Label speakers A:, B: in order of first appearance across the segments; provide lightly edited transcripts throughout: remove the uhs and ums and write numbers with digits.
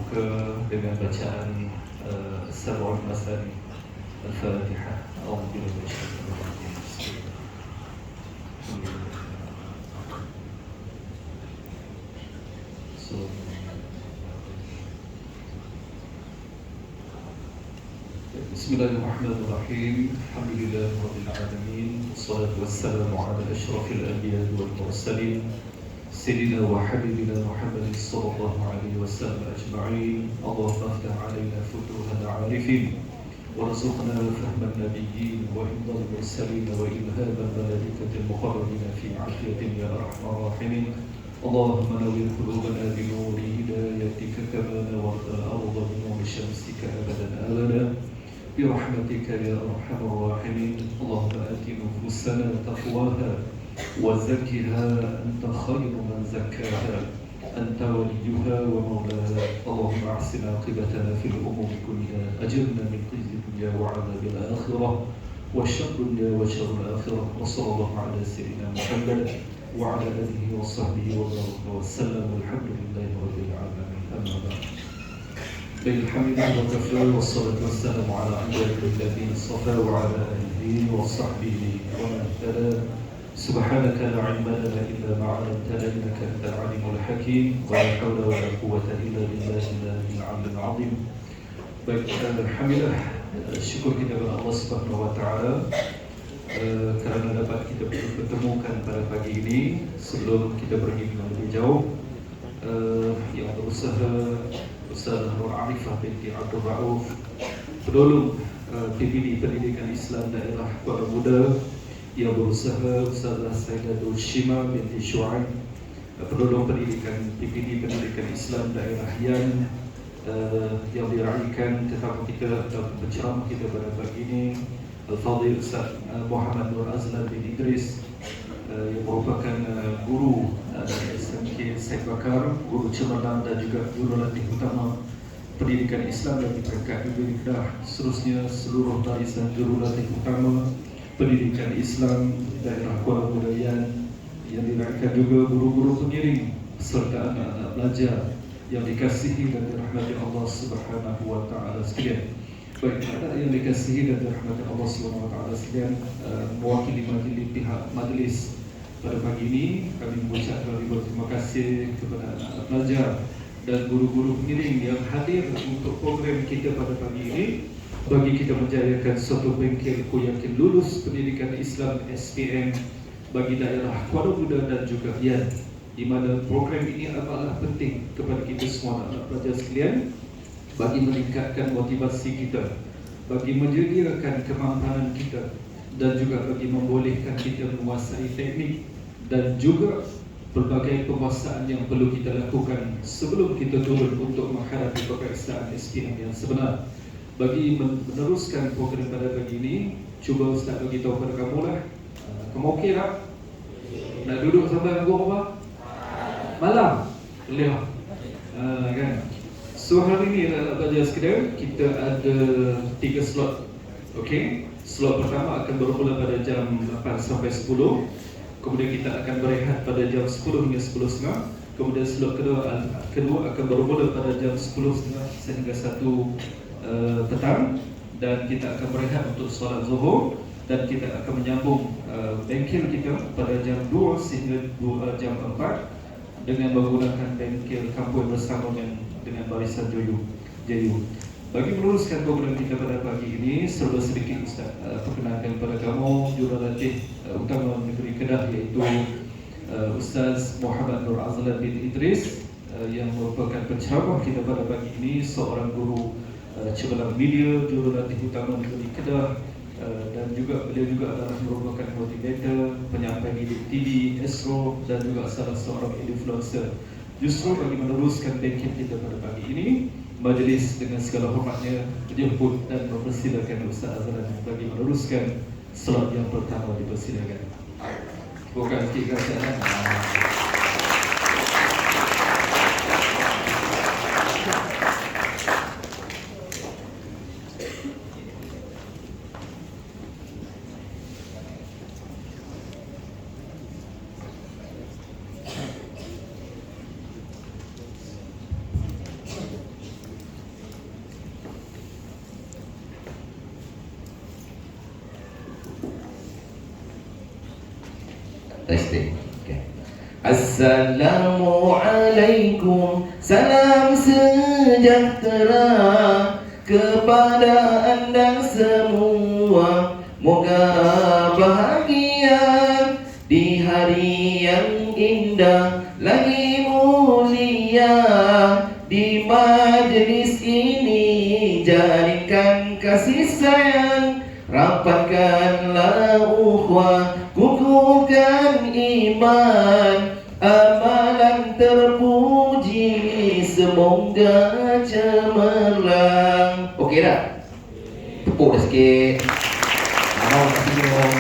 A: buka dengan bacaan Sab'ul Masani Al-Fatihah. Alhamdulillah Bismillahirrahmanirrahim. Bismillahirrahmanirrahim. Alhamdulillah Rabbil Alamin. Wassalatu wassalamu ala ashrafil anbiya wal mursalin Sayyidina wa Habibina Muhammadin sallallahu alaihi wasallam ajma'in. Allahumma aftah alaina futuhal arifin warzuqna fahman nabiyyin wa hifdhal mursalin wa ilhamal malaikatil muqarrabin fi 'afiyatin ya arhamar rahimin. Allahumma nawwir qulubana bi nuri hidayatika kama nawwarta al-ardha bi nuri shamsika abadan abada برحمتك يا أرحم الراحمين. اللهم آت نفوسنا تقواها وزكها أنت خير من زكاها أنت وليها ومولاها. اللهم أحسن عاقبتنا في الأمور كلها أجرنا من خزي الدنيا وعذاب الآخرة وشر الدنيا وشر الآخرة. وصلى الله على سيدنا محمد وعلى آله وصحبه وبارك وسلم والحمد لله رب العالمين. أما بعد. بالحمد لله وكفى والصلاة والسلام على عباد الذين اصطفى وعلى آله وصحبه ومن اهتدى. سبحانك لا علم لنا إلا ما علمتنا إنك أنت العليم الحكيم ولا حول ولا قوة إلا بالله العلي العظيم. Baik, alhamdulillah, syukur kita kepada Allah Subhanahu wa taala kerana dapat kita bertemukan pada pagi ini. Sebelum kita pergi lebih jauh, yang berusaha Ustaz Nur Arifah binti Abdul Rauf, pendulum PPD Pendidikan Islam Daerah Kuala Muda, yang berusaha Ustazah Saidatul Shima binti Syuaib, pendulum pendidikan PPD Pendidikan Islam Daerah yang diraihkan tetamu kita dalam penceramah kita pada pagi ini, Al-Fadhil Ustaz Muhammad Nur Azlan bin Idris, yang merupakan guru SMK Syed Bakar, guru cemerlang dan juga guru latih utama pendidikan Islam yang diperingkat di Kedah. Seterusnya seluruh barisan guru latih utama pendidikan Islam daerah Kuala Muda yang diraihkan juga guru-guru pengiring serta anak-anak pelajar yang dikasihi dan dirahmati Allah Subhanahu wa taala sekalian. Baik, anak yang dikasihi dan dirahmati Allah Subhanahu wa taala sekalian, mewakili pihak majlis pada pagi ini kami mengucapkan ribuan terima kasih kepada anak-anak pelajar dan guru-guru pengiring yang hadir untuk program kita pada pagi ini bagi kita menjayakan suatu bengkel yakin lulus pendidikan Islam SPM bagi daerah Kuala Muda dan juga Riau, di mana program ini adalah penting kepada kita semua anak-anak pelajar sekalian bagi meningkatkan motivasi kita, bagi menyediakan kemampanan kita dan juga bagi membolehkan kita menguasai teknik dan juga pelbagai penguasaan yang perlu kita lakukan sebelum kita turun untuk menghadapi peperiksaan SPM yang sebenar. Bagi meneruskan program pada pagi ini, cuba Ustaz bagi tahu kepada kamu lah. Kamu okey tak? Nak duduk sampai pukul berapa? Malam? Boleh lah. Kan? So hari ini anak-anak pelajar sekalian, kita ada 3 slot. Okey? Slot pertama akan bermula pada jam 8 sampai 10. Kemudian kita akan berehat pada jam 10 hingga 10.30. Kemudian slot kedua akan bermula pada jam 10.30 sehingga 1 petang. Dan kita akan berehat untuk solat zuhur. Dan kita akan menyambung bengkel kita pada jam 2 sehingga jam 4 dengan menggunakan bengkel kampung bersama dengan barisan JU. Bagi meneruskan program kita pada pagi ini, serba sedikit Ustaz perkenalkan kepada kamu jurulatih utama negeri Kedah, iaitu Ustaz Muhammad Nur Azlan bin Idris, yang merupakan penceramah kita pada pagi ini, seorang guru cemerlang media, jurulatih utama negeri Kedah, dan juga beliau juga adalah merupakan motivator, penyampai di TV, Astro, dan juga salah seorang influencer. Justru bagi meneruskan bengkel kita pada pagi ini, majlis dengan segala hormatnya menjemput dan mempersilakan Ustaz Azlan bagi meneruskan slot yang pertama. Dipersilakan. Bukan sikit kerajaan.
B: Testing. Okay. Assalamualaikum, salam sejahtera kepada anda semua. Moga bahagia di hari yang indah lagi mulia. Di majlis ini jadikan kasih sayang, rapatkanlah ukhuwah, kukuhkan iman, amalan terpuji semoga cemerlang. Okey dah? Tepuk dah sikit. Mau tak senyum.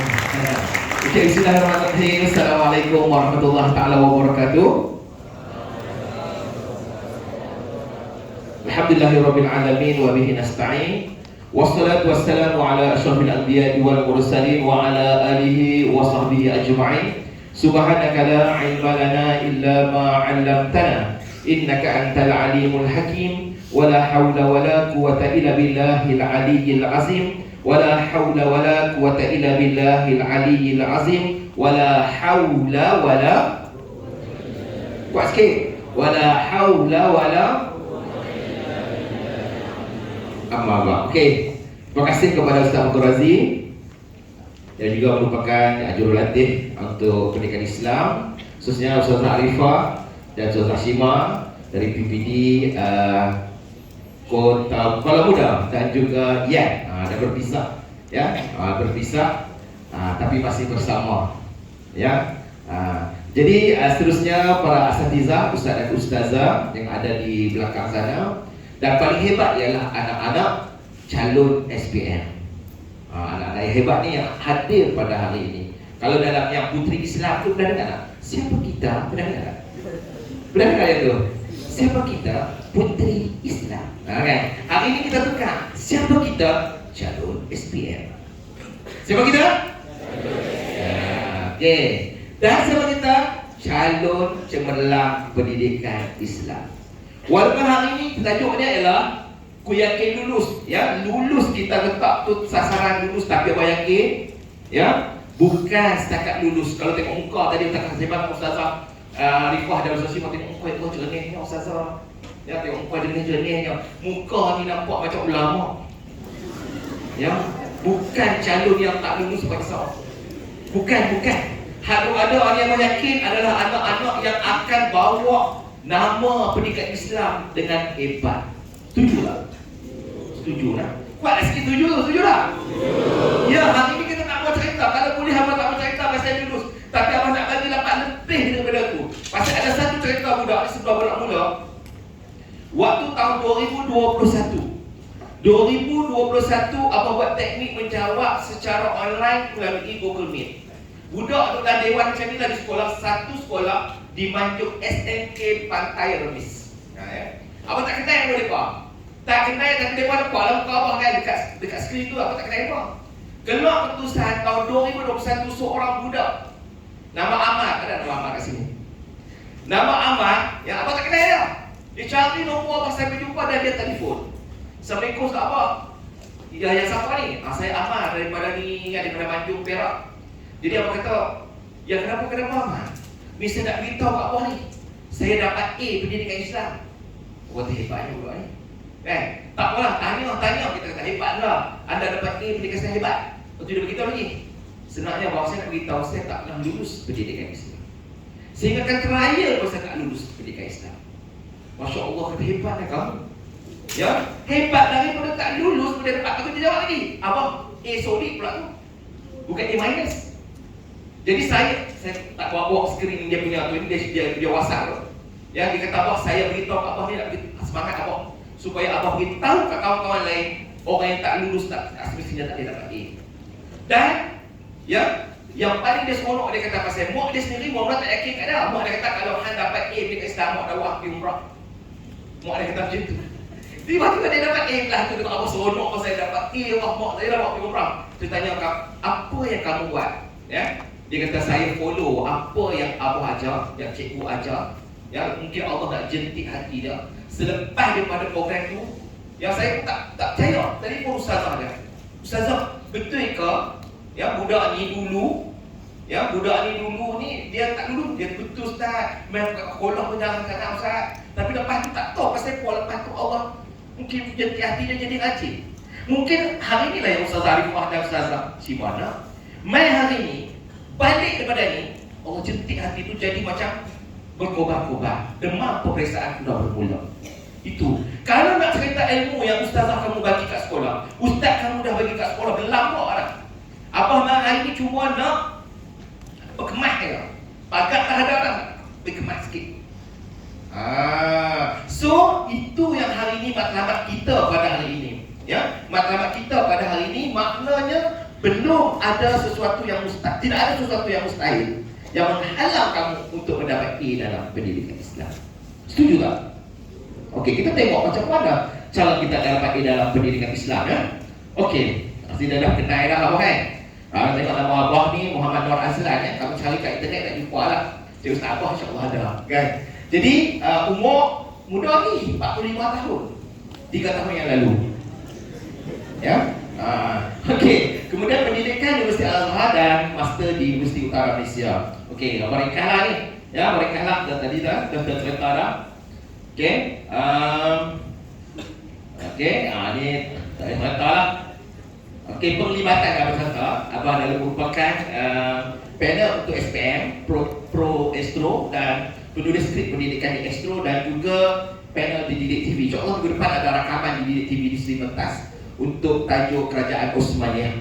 B: Okey, bismillahirrahmanirrahim. Assalamualaikum warahmatullahi taala wabarakatuh. Alhamdulillahirabbil alamin wa bihi nasta'in. Wassalatu wassalamu ala asyrafil anbiya'i wal mursalin wa ala alihi wa sahbihi ajma'in. Subhanaka la ilma lana illa ma 'allamtana innaka antal alimul hakim. Wa la haula wa la quwwata illa billahil aliyyil azim. Wa la haula wa la quwwata illa billahil aliyyil azim. Wa la haula wa la kuat sikit. Wa la haula wa la amma. Okey. Terima kasih kepada Ustaz Abdul Razi yang juga merupakan jurulatih untuk pendidikan Islam, khususnya Ustaz Arifah dan Ustaz Hashima dari PPD Kota Kuala Muda dan juga dah berpisah berpisah tapi masih bersama jadi seterusnya para asatizah, ustaz dan ustazah yang ada di belakang sana. Dan paling hebat ialah anak-anak calon SPM. Anak-anak yang hebat ni yang hadir pada hari ini. Kalau dalam yang Puteri Islam tu pernah dengar tak? Siapa kita? Pernah dengar tak? Pernah dengar yang tu? Siapa kita? Puteri Islam. Kan? Hari ini kita tukar. Siapa kita? Calon SPM. Siapa kita? Okey. Dan siapa kita? Calon cemerlang pendidikan Islam. Walaupun hari ini tajuk dia ialah ku yakin lulus, lulus kita letak tu sasaran lulus, tapi apa yakin, bukan setakat lulus. Kalau tengok muka tadi tak sebab ustazah Rifah dan ustazah Syifah tengok muka itu jernihnya ustazah, tengok muka jernihnya, muka ni nampak macam ulama, bukan calon yang tak lulus bangsa, bukan. Ada orang yang yakin adalah anak-anak yang akan bawa nama pendidikan Islam dengan hebat. Setuju tak? Setuju tak? Kuat sikit setuju tak? Ya, hari ini kita tak mau cerita. Kalau boleh abang tak mau cerita pasal lulus, tapi abang nak bagi dapat lebih daripada tu. Pasal ada satu cerita budak di sebelah budak mula. Waktu tahun 2021 abang buat teknik menjawab secara online melalui Google Meet. Budak tu dan dewan macam ni lah di sekolah, satu sekolah di Manjuk SMK Pantai Remis. Abang tak kenal mereka. Tak kenal tapi mereka nampak dalam muka abang kan dekat skrin tu. Abang tak kenal mereka. Keluar keputusan tahun 2021 seorang budak nama Ahmad. Ada nama Ahmad kat sini. Nama Ahmad yang abang tak kenal dia. Dia cari nombor abang sampai jumpa dan dia telefon. Assalamualaikum Ustaz Abang. Yang siapa ni? Saya Ahmad daripada Manjuk Perak. Jadi abang kata, kenapa Ahmad? Ni saya nak beritahu kat abang ni, saya dapat A pendidikan Islam. Kata hebatnya budak ni. Tak apalah, tanya kita kata hebatlah. Anda dapat A pendidikan Islam hebat. Lepas tu dia beritahu lagi. Sebenarnya bahawa saya nak beritahu saya tak pernah lulus pendidikan Islam. Sehingga akan trial bahawa saya tak lulus pendidikan Islam. Masya Allah, kata hebatnya kamu. Hebat daripada tak lulus boleh dapat. Aku dia jawab lagi. Abang, A solid pula tu. Bukan A minus. Jadi saya tak bawa skrin dia punya tu, ini dia WhatsApp tu. Dia kata abang saya beritahu kat abang ni nak semangat abang supaya abang beritahu kat kawan-kawan lain orang yang tak lulus tak semestinya tak dia dapat A. Dan yang paling dia seronok dia kata pasal mak dia sendiri, mak tak yakin kat dia. Mak dia kata kalau Han dapat A dekat Islam mak dah buat pergi umrah. Mak dia kata macam tu. Tiba-tiba dia dapat A lah tu, kata abang seronok pasal saya dapat A, mak saya dah buat pergi umrah. Dia tanya apa yang kamu buat? Dia kata saya follow apa yang abah ajar, yang cikgu ajar. Mungkin Allah nak jentik hati dia. Selepas daripada program tu, yang saya pun tak percaya. Telefon ustazah dia. Ustazah, betul ke budak ni dulu Ya, budak ni dulu ni dia tak dulu dia betul Ustaz, main kat sekolah pun jangan kata Ustaz. Tapi lepas tu tak tahu pasal apa, lepas tu Allah mungkin jadi hati dia jadi rajin. Mungkin hari ni lah yang Ustaz Arifah dan Ustazah Simana main hari ni, balik daripada ni, Allah jentik hati tu jadi macam berkobar-kobar. Demam peperiksaan sudah bermula. Itu. Kalau nak cerita ilmu yang Ustazah kamu bagi kat sekolah, Ustaz kamu dah bagi kat sekolah, berlama dah. Abah nak hari ni cuma nak berkemas dia. Pakat tak ada dah, berkemas sikit. So itu yang hari ini matlamat kita pada hari ini. Ya, matlamat kita pada hari ini maknanya belum ada sesuatu yang mustahil. Tidak ada sesuatu yang mustahil yang menghalang kamu untuk mendapat A dalam pendidikan Islam. Setuju tak? Okey, kita tengok macam mana cara kita dapat A dalam pendidikan Islam, ya. Okey, kita dah kenal dah apa kan? Tengok nama abah ni Muhammad Nur Azlan, ya. Kamu cari kat internet tak jumpa lah. Cik Ustaz Abah insya-Allah ada, kan? Jadi umur muda ni 45 tahun. 3 tahun yang lalu. Ya. Okey, kemudian pendidikan Universiti Al-Azhar dan master di Universiti Utara Malaysia. Okey, baringkahlah ni. Ya, baringkahlah tadi dah cerita dah. Okey. Okey, ni tak cerita lah. Okey, penglibatan kami kata abah adalah merupakan panel untuk SPM, Pro Astro dan penulis skrip pendidikan di Astro dan juga panel di Didik TV. InsyaAllah minggu depan ada rakaman di Didik TV di Sri Mentas untuk tajuk Kerajaan Osmaniyah.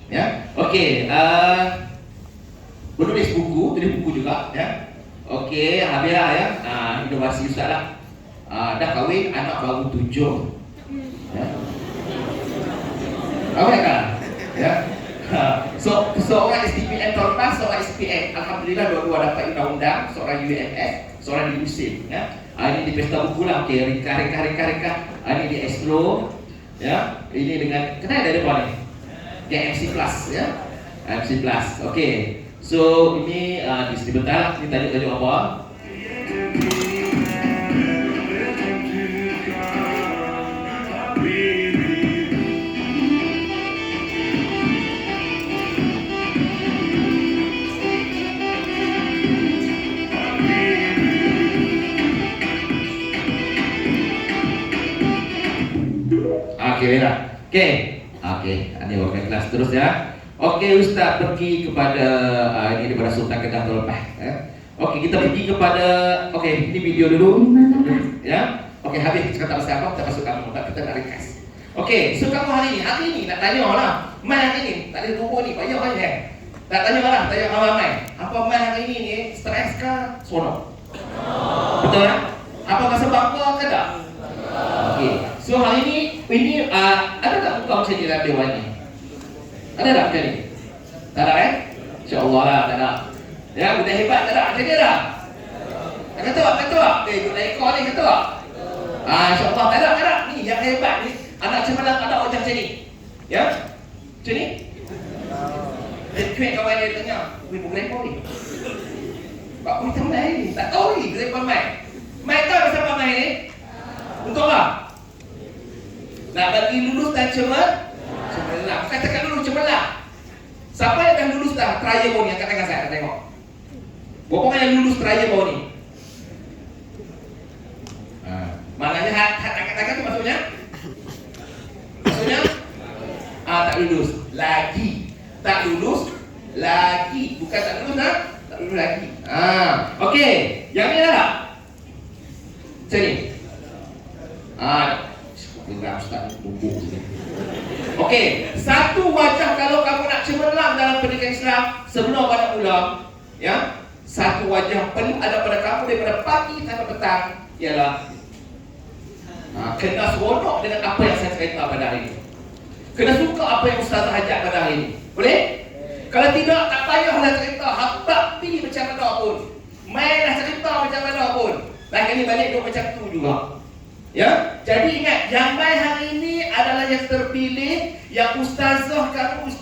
B: Ya, okey. Penulis buku, tulis buku juga. Ya, okey. Habislah ya. Inovasi Ustaz lah. Dah kahwin, anak baru 7. Ya. Apa kan? Ya. So seorang SDPN tahun lepas, seorang SPM. Alhamdulillah dua-dua dapat undang-undang, seorang UMS, seorang di USIM. Ya. Ini di pesta buku lah. Okey, ringkah. Ini di Astro. Ya. Ini dengan kenal dari mana ni? Yang MC Plus, ya. MC Plus. Okey. So ini di Sri Bentar. Ini tajuk apa? Okey, Vera. Okey, ini wakil kelas terus ya. Okey, Ustaz pergi kepada ini daripada Sultan Kedah tahun lepas. Okey, kita pergi kepada ini video dulu. Ya. Okey, habis kita kata pasal apa? Kita masuk kamu, kita nak ringkas. Okey, so kamu hari ni nak tanya lah. Mai hari ni, tak ada tunggu ni, payah kan? Nak tanya lah, tanya kawan mai. Apa mai hari ni stres ke seronok? Betul tak? Apa rasa bangga ke tak? Okey. So hari ini ada tak muka macam ni dalam dewan ni? Ada tak macam ni? Tak ada kan? InsyaAllah lah tak ada. Ya, budak hebat tak ada macam ni tak? Kata tak? Ikut ekor ni kata tak? InsyaAllah tak ada. Ni yang hebat ni. Anak cemerlang tak ada macam ni. Ya? Macam ni? Dia cuik kawan dia tanya. Wih, bukan ekor ni. Pak Puri tak main ni. Tak tahu ni kenapa main. Main tahu bersama main ni? Untuk apa? Nak bagi lulus dan cemerlang. Katakan dulu cemerlang. Siapa yang dah lulus dah trial bawah ni? Angkat tangan saya, tengok. Berapa yang lulus trial bawah ni? Maknanya angkat tangan tu maksudnya? Tak lulus. Lagi. Tak lulus lagi. Bukan tak lulus tak? Tak lulus lagi. Okey. Yang ni dah tak? Macam ni. Okey, satu wajah kalau kamu nak cemerlang dalam pendidikan Islam sebelum pada ulang, ya, satu wajah perlu ada pada kamu daripada pagi sampai petang ialah kena seronok dengan apa yang saya cerita pada hari ini. Kena suka apa yang Ustazah ajak pada hari ini. Boleh? Kalau tidak, tak payahlah cerita. Habak pi macam mana pun. Mainlah cerita macam mana pun. Lagi ni balik duduk macam tu juga. Ya, jadi ingat, yang main hari ini adalah yang terpilih, yang ustaz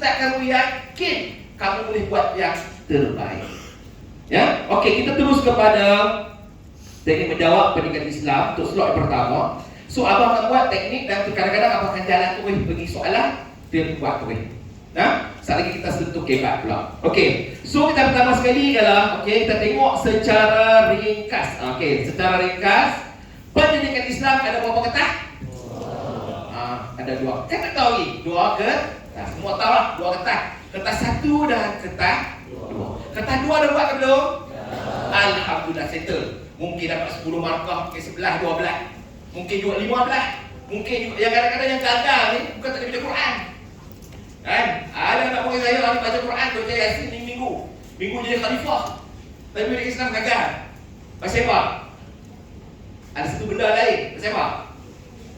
B: kamu yakin kamu boleh buat yang terbaik. Ya, okey, kita terus kepada teknik menjawab pendidikan Islam untuk slot yang pertama. So abang nak buat teknik dan kadang-kadang abang akan jalan tu pergi soalan, dia buat tu. Sekali lagi kita sentuh kebat pula. Okey. So kita pertama sekali ialah kita tengok secara ringkas. Secara ringkas pendidikan Islam ada berapa ketah? Ada 2. Kan tak tahu lagi. 2 ketah. Semua tahu lah 2 ketah. Ketah 1 dan ketah 2. Ketah 2 dah buat ke belum? Alhamdulillah settle. Mungkin dapat 10 markah, mungkin 11, 12. Mungkin juga 15. Mungkin juga yang kadang-kadang yang gagal ni bukan tak ada baca Quran. Kan? Ada anak murid saya hari baca Quran, baca Yasin ni minggu jadi khalifah. Tapi bila Islam gagal. Pasal apa? Ada satu benda lain. Pasal apa?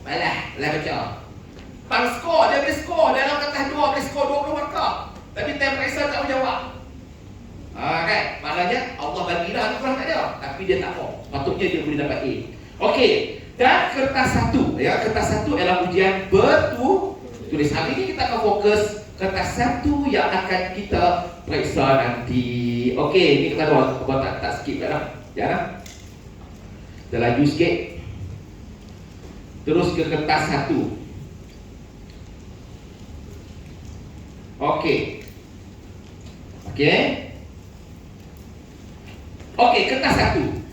B: Malah baca. Pang skor, dia boleh skor dalam kertas 2, boleh skor 20 markah. Tapi time periksa tak boleh jawab. Kan? Maknanya Allah bagilah Al-Quran kat dia, tapi dia tak mau. Patutnya dia boleh dapat A. Okey. Dan kertas 1, kertas 1 ialah ujian bertulis. Hari ini kita akan fokus kertas 1 yang akan kita periksa nanti. Okey, ni kita buat tak skip dah. Jangan. Kita laju sikit. Terus ke kertas 1. Okey. Okey, kertas 1.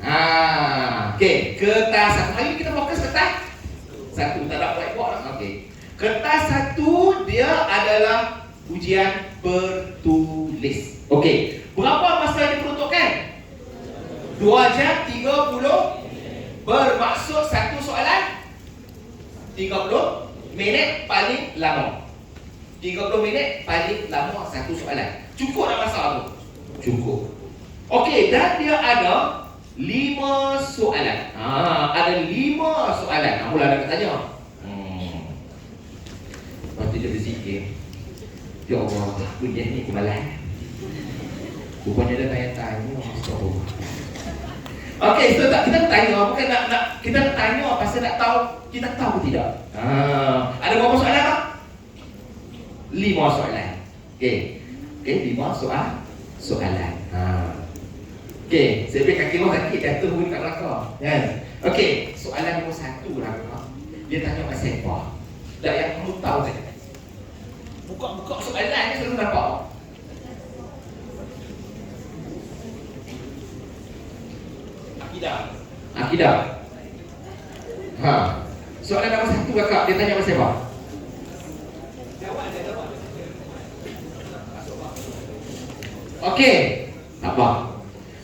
B: Okey, kertas 1. Hari ini kita fokus kertas 1. Tak ada whiteboard lah. Okey. Kertas 1 dia adalah ujian bertulis. Okey. Berapa masa yang diperuntukkan? 2 jam 30. Bermaksud satu soalan 30 minit paling lama. 30 minit paling lama satu soalan. Cukup tak masa tu? Cukup. Okey, dan dia ada 5 soalan. Ada 5 soalan. Mula ada tanya. Lepas tu dia berzikir. Ya Allah, ujian ni kemalan. Rupanya dia tanya-tanya. Astagfirullah. Okey, so kita tanya, bukan nak kita tanya pasal nak tahu kita tahu ke tidak. Ada berapa soalan tak? 5 soalan. Okey, 5 soalan. Okey, saya beri kaki orang sakit jatuh pun kat belakang. Kan? Okey, soalan nombor 1 lah. Dia tanya pasal apa? Tak yang kamu tahu kan? Buka soalan ni selalu nampak apa? Akidah. Soalan nombor 1 kakak, dia tanya pasal apa? Okey, apa?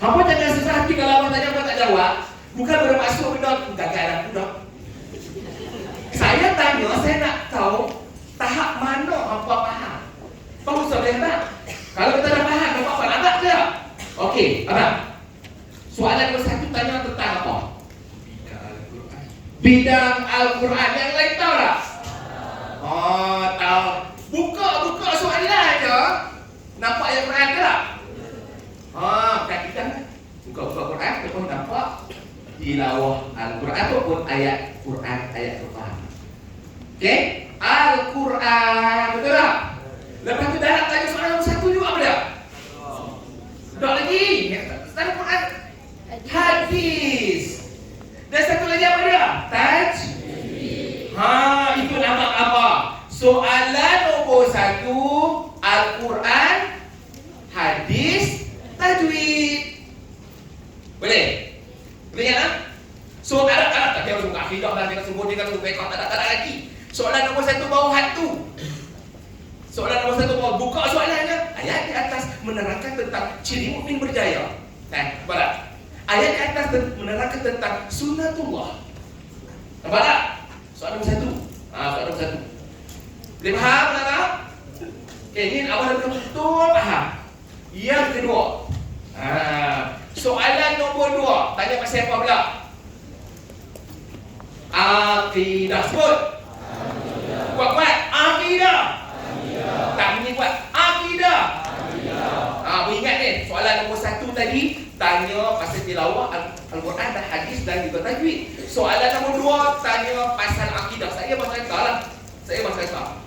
B: Apa jangan susah hati kalau abang tanya abang tak jawab. Bukan bermaksud benda gagal aku dah. Saya tanya, saya nak tahu tahap mana hampa faham. Tahu boleh tak? Kalau kita dah faham, apa nak je? Okey, abang. Soalan nombor 1 tanya tentang apa? Bidang Al-Quran. Yang lain tahu tak? Tahu. Buka soalan je. Nampak ayat Quran ke tak? Bukan kita buka Quran, kita pun nampak tilawah Al-Quran ataupun ayat Quran, ayat Quran. Okey? Al-Quran, betul tak? Lepas tu dah nak tanya soalan nombor 1 juga apa dia? Tak lagi. Soalan Quran, hadis. Dan satu lagi apa dia? Tajwid. Itu nama apa? Soalan nombor 1, Al-Quran, hadis, tajwid. Boleh? Boleh tak? So tak ada dia harus buka akidah dan dia sebut dia kata rekod tak ada lagi. Soalan nombor 1 bawah hatu. Soalan nombor 1 bawah buka soalannya. Ayat di atas menerangkan tentang ciri mukmin berjaya. Nampak tak? Ayat di atas menerangkan tentang sunnatullah. Nampak tak? Soalan nombor 1. Soalan nombor 1. Boleh faham tak? Okay, ini awal betul faham. Yang kedua, soalan nombor 2 tanya pasal apa pula? Akidah. Sebut. Kuat-kuat. Akidah. Tak bunyi kuat. Akidah. Ingat ni, soalan nombor 1 tadi tanya pasal tilawah Al-Quran dan hadis dan juga tajwid. Soalan nombor 2 tanya pasal akidah. Saya bahasa lah.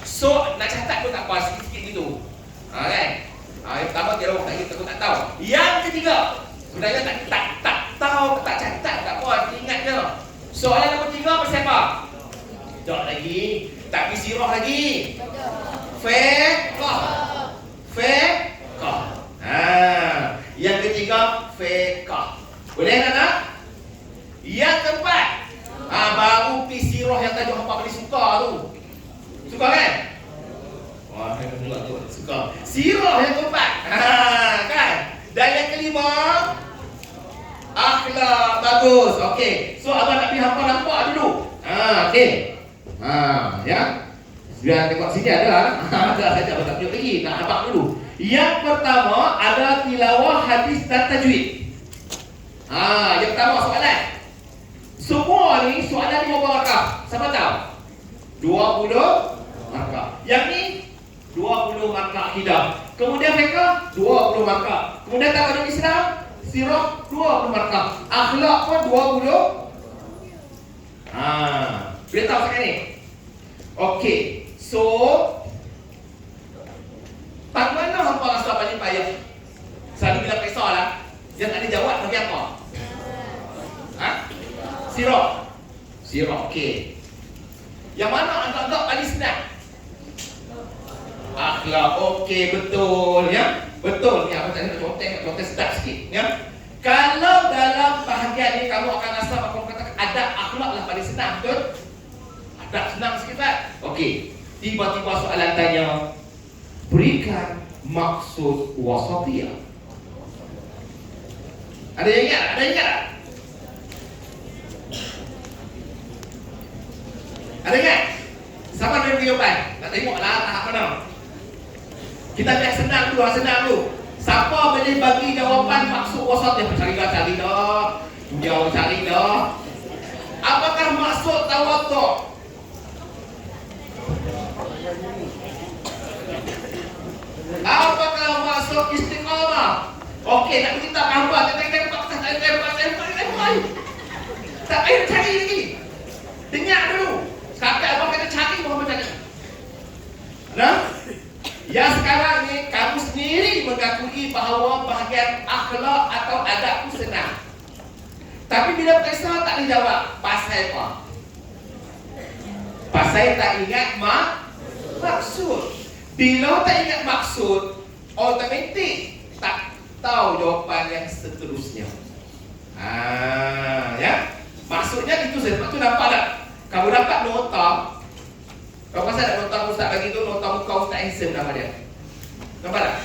B: So nak catat pun tak apa, sikit-sikit gitu. Kan? Yang pertama dia orang takut tak tahu. Yang ketiga, sebenarnya tak tahu, tak catat, tak apa, ingat je. Soalan nombor 3 pasal apa? Tak lagi, tak pergi sirah lagi. Fiqh. Fiqh. Yang ketiga fiqh. Boleh tak? Yang keempat, baru pi sirah yang tajuk hampa paling suka tu. Suka kan? Wah, pula tu suka. Sirah yang keempat. Kan? Dan yang kelima, akhlak. Bagus. Okey. So abang nak pergi hampa nampak dulu. Okey. Ya. Biar tengok sini ada. Ada saja abang tak tunjuk lagi. Nak nampak dulu. Yang pertama ada tilawah hadis dan tajwid. Yang pertama soalan. Semua ni soalan 50 markah. Siapa tahu? 20 markah. Yang ni 20 markah akidah. Kemudian fiqh 20 markah. Kemudian tawaduk Islam, sirah 20 markah. Akhlak pun 20. Boleh tahu sekarang ni? Okey. So tak mana hampa rasa paling payah? Selalu bila kisah lah, yang tak dijawab bagi apa? Sirah. Sirah, okey. Yang mana agak-agak paling senang? Akhlak, okey, betul ya. Betul ni aku tadi nak contoh sedap sikit ya. Kalau dalam bahagian ni kamu akan rasa aku katakan adab akhlak lah paling senang, betul? Adab senang sikit tak? Okey. Tiba-tiba soalan tanya, berikan maksud wasatiyah. Ada yang ingat? Ada yang ingat tak? Ada ingat? Siapa ada jawapan? Nak tengok lah tahap mana. Kita biar senang dulu, senang dulu. Siapa boleh bagi jawapan maksud wasatiyah? Cari dah. Jauh cari dah. Apakah maksud tawaduk? Apakah maksud istiqamah? Okey, nak kita apa? Tak payah cari lagi. Dengar dulu. Sampai abang kena cari baru abang cakap. Nah, yang sekarang ni kamu sendiri mengakui bahawa bahagian akhlak atau adab itu senang. Tapi bila periksa tak dijawab, pasal apa? Pasal tak ingat maksud. Bila tak ingat maksud, automatik tak tahu jawapan yang seterusnya. Ya. Maksudnya itu saja. Sebab tu nampak tak? Kamu dapat nota. Kau pasal tak nota ustaz bagi tu, nota muka ustaz handsome nama dia. Nampak tak?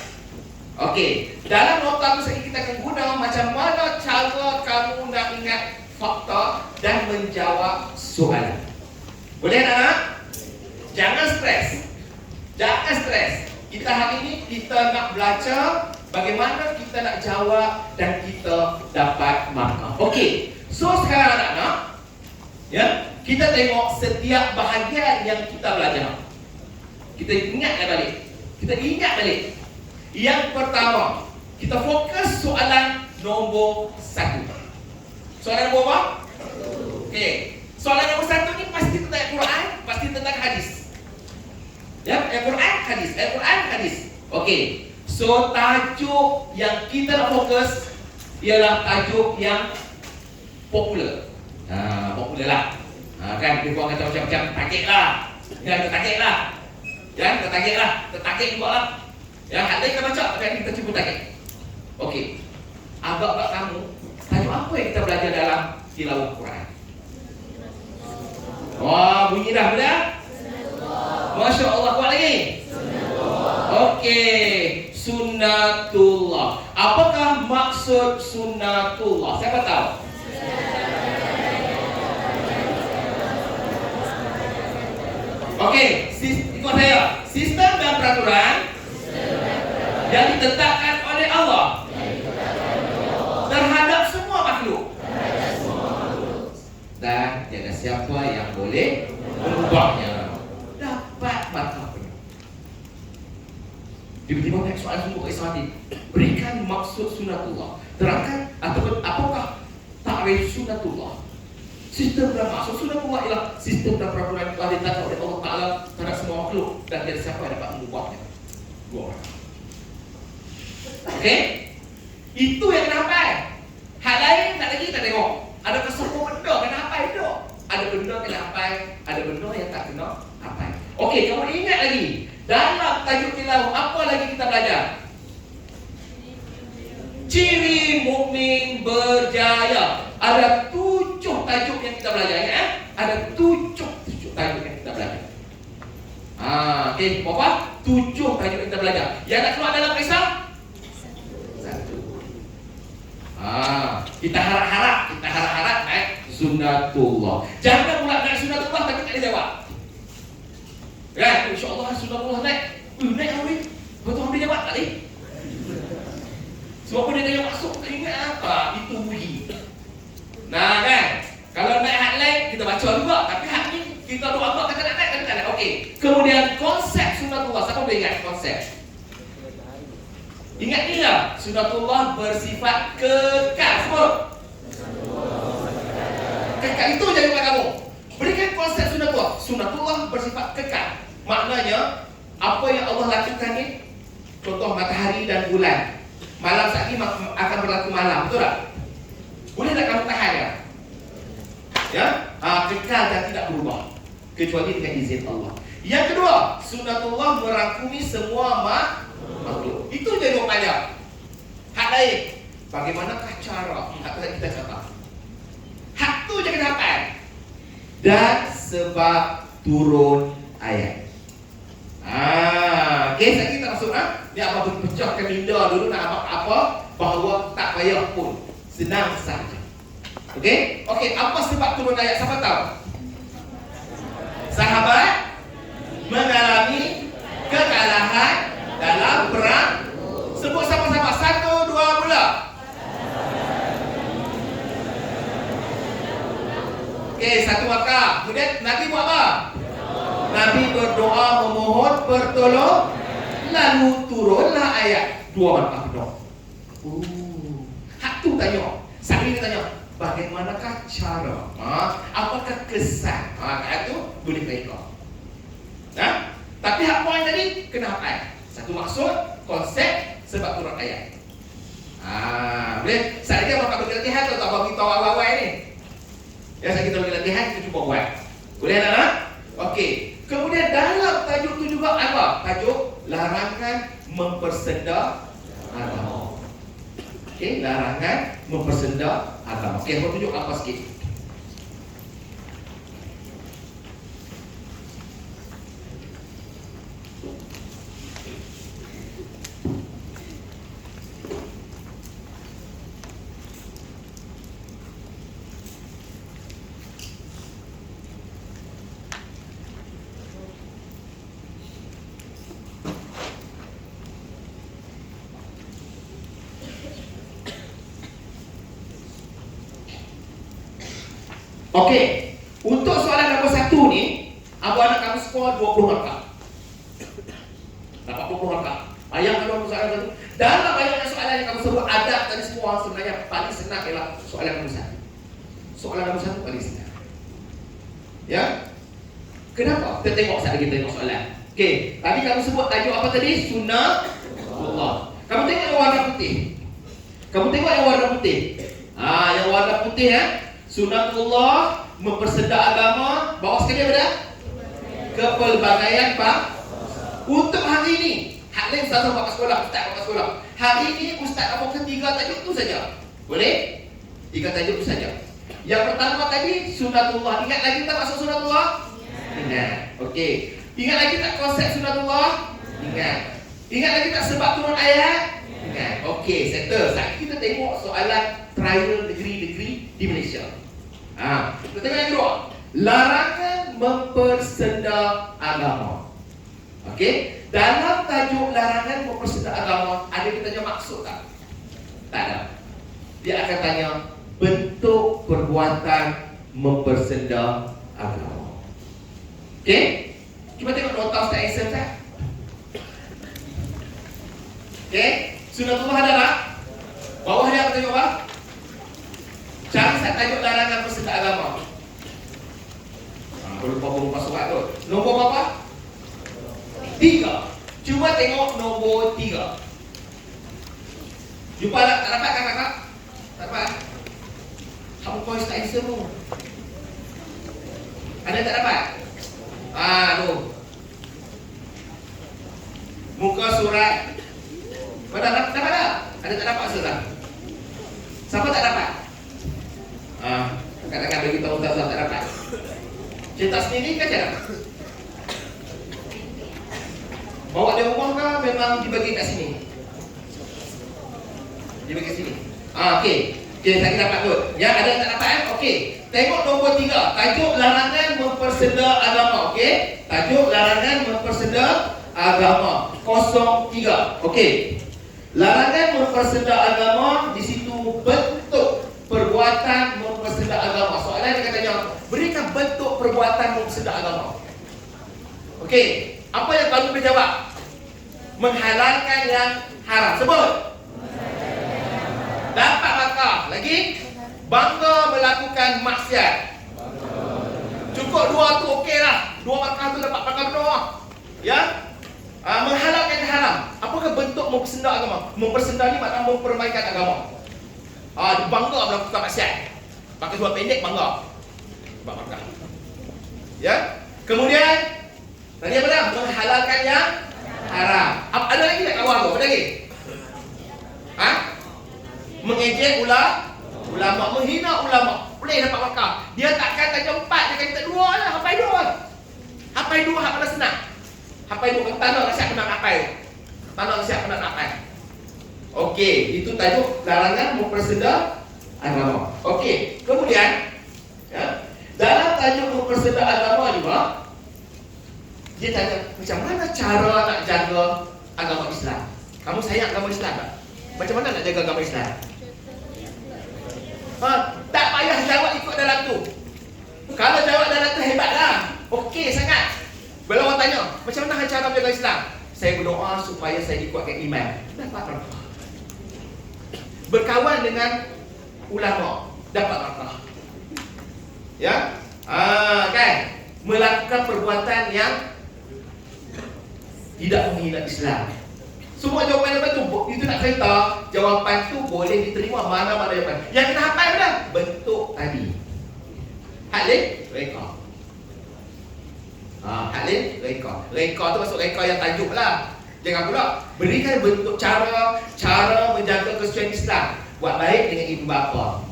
B: Okey. Dalam nota tu kita akan guna macam mana cara kamu nak ingat fakta dan menjawab soalan. Boleh tak? Jangan stres. Jangan stres. Kita hari ini kita nak belajar bagaimana kita nak jawab dan kita dapat markah. Okey. So sekarang anak-anak, ya, kita tengok setiap bahagian yang kita belajar. Kita ingat balik. Kita ingat balik. Yang pertama, kita fokus soalan nombor 1. Soalan nombor apa? Okey. Soalan nombor 1 ni pasti tentang Quran, pasti tentang hadis. Ya, Al-Quran, hadis. Okey. So tajuk yang kita nak fokus ialah tajuk yang popular. Popular lah. Kan dia buat kata macam target lah. Ya, target lah. Ya, target lah. Target juga lah. Ya, hal lain kita baca, kan kita cuba target. Okey. Agak-agak kamu, tajuk apa yang kita belajar dalam tilawah Quran? Wah, bunyi dah betul? Masya Allah, kuat lagi. Okey, sunnatullah. Apakah maksud sunnatullah? Siapa tahu? Okey, ikut saya. Sistem dan peraturan yang ditetapkan oleh Allah terhadap semua makhluk. Dan tiada siapa yang boleh mengubahnya. Dapat markah penuh. Tiba-tiba naik soalan sungguh Iswati. Berikan maksud sunnatullah. Terangkan ataupun apakah takrif sunnatullah. Sistem dan maksud sunnatullah ialah sistem dan peraturan yang telah ditetapkan oleh Allah Ta'ala terhadap semua makhluk. Dan tiada siapa yang dapat mengubahnya. 2 orang. Okey? Itu yang kena hafal. Hal lain tak lagi kita tengok. Adakah semua benda kena hafal hidup? Ada benda kena hafal, ada benda yang tak kena hafal. Okey, kamu ingat lagi Dalam tajuk tilawah apa lagi kita belajar? Ciri mukmin berjaya. Ada 7 tajuk yang kita belajar ya. Ada 7 tajuk yang kita belajar. Okey, berapa? 7 tajuk yang kita belajar. Yang nak keluar dalam kisah? 1. Kita harap-harap naik sunatullah. Jangan pula naik sunatullah tapi tak ada jawab. Kan? InsyaAllah sunatullah naik. Naik Amri. Betul Amri jawab tak ni? Sebab dia tanya masuk, tak ingat apa? Itu wuhi. Nah kan? Kalau naik hak lain, kita baca juga. Tapi hak ni, kita doa apa kata nak naik, kata tak naik. Okey. Kemudian konsep sunatullah. Siapa boleh ingat konsep? Ingat ni lah. Sunatullah bersifat kekal. Semua? Kekal. Itu jawapan kamu. Berikan konsep sunatullah. Sunatullah bersifat kekal. Maknanya, apa yang Allah lakukan ni, contoh matahari dan bulan. Malam saat ini akan berlaku malam. Betul tak? Boleh tak kamu tahan ya? Ya? Kekal dan tidak berubah. Kecuali dengan izin Allah. Yang kedua, sunatullah merangkumi semua makhluk. Itu je jawapannya. Hak lain, bagaimanakah cara? Hak tadi kita cakap. Hak tu je kena hafal. Dan sebab turun ayat. Okey, saya kita masuk ni apa pecahkan minda dulu nak apa bahawa tak payah pun. Senang saja. Okey? Okey, apa sebab turun ayat? Siapa tahu? Sahabat mengalami kekalahan dalam perang. Sebut sama-sama. 1, 2, mula. Okey, 1 Makkah. Kemudian Nabi buat apa? Nabi berdoa memohon pertolongan. Lalu turunlah ayat 2 Makkah penuh. Hak tu tanya. Sari dia tanya, bagaimanakah cara? Apakah kesan? Hak tu boleh reka. Tapi hak poin tadi kena hafal. Satu maksud, konsep, sebab turun ayat. Boleh? Saya dia bakal bagi latihan atau tak bagi tahu awal-awal ni? Ya, saya kita bagi latihan, kita cuba buat. Boleh tak? Okey. Kemudian dalam tajuk tu juga apa? Tajuk larangan mempersedah agama. Okey, larangan mempersedah agama. Okey, aku tunjuk apa sikit. Okey, untuk soalan nombor 1 ni, abang anak kamu skor 20 markah. Dapat 20 markah. Ayang kalau soalan satu. Dalam banyak soalan yang kamu sebut ada tadi semua sebenarnya paling senang ialah soalan nombor 1. Soalan nombor 1 paling senang. Ya? Kenapa? Kita tengok sekali kita tengok soalan. Okey, tadi kamu sebut tajuk apa tadi? Sunnatullah. Kamu tengok yang warna putih. Kamu tengok yang warna putih. Yang warna putih Sunnatullah mempersedah agama. Bawah sekali apa dah? Kepelbagaian untuk hari ini. Hak lain ustaz bapak sekolah, ustaz bapak sekolah. Hari ini ustaz apa ke 3 tajuk tu saja. Boleh? 3 tajuk tu saja. Yang pertama tadi sunnatullah. Ingat lagi tak maksud sunnatullah? Ingat. Okey. Ingat lagi tak konsep sunnatullah? Ingat. Ingat lagi tak sebab turun ayat? Ingat. Okey, settle. Sekarang kita tengok soalan trial negeri-negeri di Malaysia. Kita tengok yang kedua. Larangan mempersedah agama. Okey, dalam tajuk larangan mempersedah agama, ada kita tanya maksud tak? Tak ada. Dia akan tanya bentuk perbuatan mempersedah agama. Okey? Cuba tengok nota Ustaz Aisyah tak? Okey? Sunnatullah ada tak? Bawah dia apa tengok apa? Cari satu tajuk larangan mempersedah agama. Berupa surat tu. Nombor berapa? 3. Cuba tengok nombor 3. Jumpa tak? Tak dapat kan kakak? Tak dapat? Kamu kau Ustaz Aisyah tu. Ada tak dapat? Tu. Muka surat. Mana dapat tak? Ada tak dapat surat? Siapa tak dapat? Kadang-kadang bagi tahu tak dapat. Cerita sendiri kan tak? Bawa dia rumah ke memang dibagi kat sini? Dibagi kat sini. Okey. Okey, saya dapat kot. Yang ada tak dapat okey. Tengok nombor 3, tajuk larangan memperseda agama. Okey. Tajuk larangan memperseda agama. 03. Okey. Larangan memperseda agama, di situ bentuk perbuatan memperseda agama. Soalan dia katanya, berikan bentuk perbuatan memperseda agama. Okey. Apa yang baru boleh jawab? Menghalalkan yang haram. Sebut. Dapat markah. Lagi? Bangga melakukan maksiat. Cukup 2 tu okey lah. 2 markah tu dapat markah penuh. Ya? Menghalalkan yang haram. Apakah bentuk mempersenda agama? Mempersenda ni maknanya mempermainkan agama. Bangga melakukan maksiat. Pakai seluar pendek bangga. Dapat markah. Ya? Kemudian tadi apa dah? Menghalalkan yang haram. Ada lagi tak kawan tu? Ada lagi? Mengejek ulama, menghina ulama. Boleh dapat markah. Dia takkan tanya 4, dia kata 2 lah. Hafal 2. Hafal 2 hak mana senang. Hafal 2 tanah nak siap kena hafal. Tanah nak siap kena hafal. Okey, itu tajuk larangan memperseda agama. Okey, kemudian ya, dalam tajuk memperseda agama juga dia tanya, macam mana cara nak jaga agama Islam? Kamu sayang agama Islam tak? Macam mana nak jaga agama Islam? Tak payah jawab ikut dalam tu. Kalau jawab dalam tu hebatlah. Okey sangat. Bila orang tanya, macam mana cara menjaga Islam? Saya berdoa supaya saya dikuatkan iman. Dapat berkah. Berkawan dengan ulama, dapat berkah. Ya? Kan? Melakukan perbuatan yang tidak menghina Islam. Semua jawapan tu itu nak cerita, jawapan tu boleh diterima mana-mana jawapan. Yang kena hafal dah bentuk tadi. Halim, reka. Halim, reka. Reka tu masuk reka yang tajuk lah. Jangan pula berikan bentuk cara menjaga kesucian Islam. Buat baik dengan ibu bapa.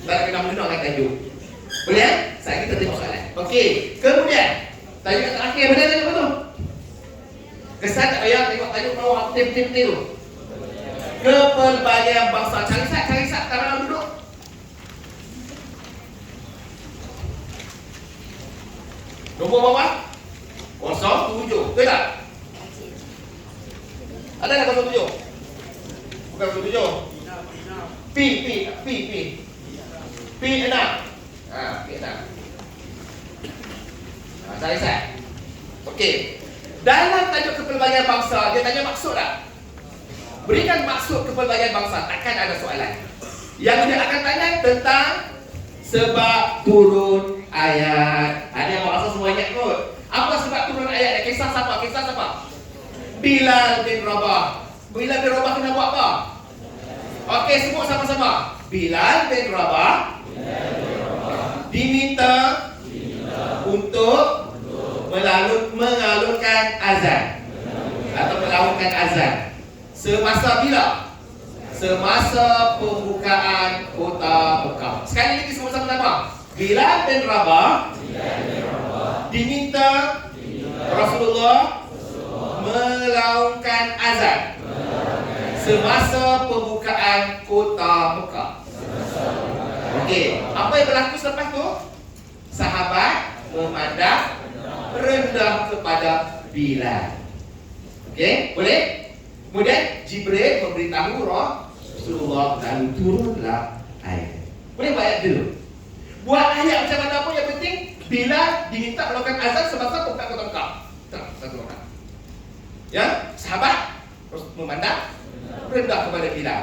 B: Tak kena mengenal tajuk. Boleh? Saya kita tengok soalan. Okey, kemudian tajuk yang terakhir mana tadi apa tu? Kesan tak payah tengok tajuk bawah tim-tim tu. Kepelbagaian bangsa. Cari sat tangan duduk. Nombor bawah 07. Betul tak? Ada tak 07? Bukan 07. P 6. P 6. Cari sat. Okey. Dalam tajuk kepelbagaian bangsa, dia tanya maksud tak? Berikan maksud kepelbagaian bangsa, takkan ada soalan. Yang dia akan tanya tentang sebab turun ayat. Ada yang rasa semua ingat kot. Apa sebab turun ayat? Kisah siapa? Bilal bin Rabah. Bilal bin Rabah kena buat apa? Okey, semua sama-sama. Bilal bin Rabah diminta untuk mengalunkan azan atau melakukan azan semasa bila? Semasa pembukaan kota Mekah. Sekali lagi semua sama-sama. Bilal bin Rabah diminta Rasulullah melakukan azan semasa pembukaan kota Mekah. Okey, apa yang berlaku selepas tu? Sahabat memandang rendah kepada Bilal. Okey, boleh? Kemudian Jibril memberitahu Rasulullah dan turunlah ayat. Boleh buat ayat dulu. Buat ayat macam mana pun yang penting Bilal diminta melakukan azan semasa pembukaan kota Mekah. Satu orang. Ya, sahabat terus memandang rendah kepada Bilal.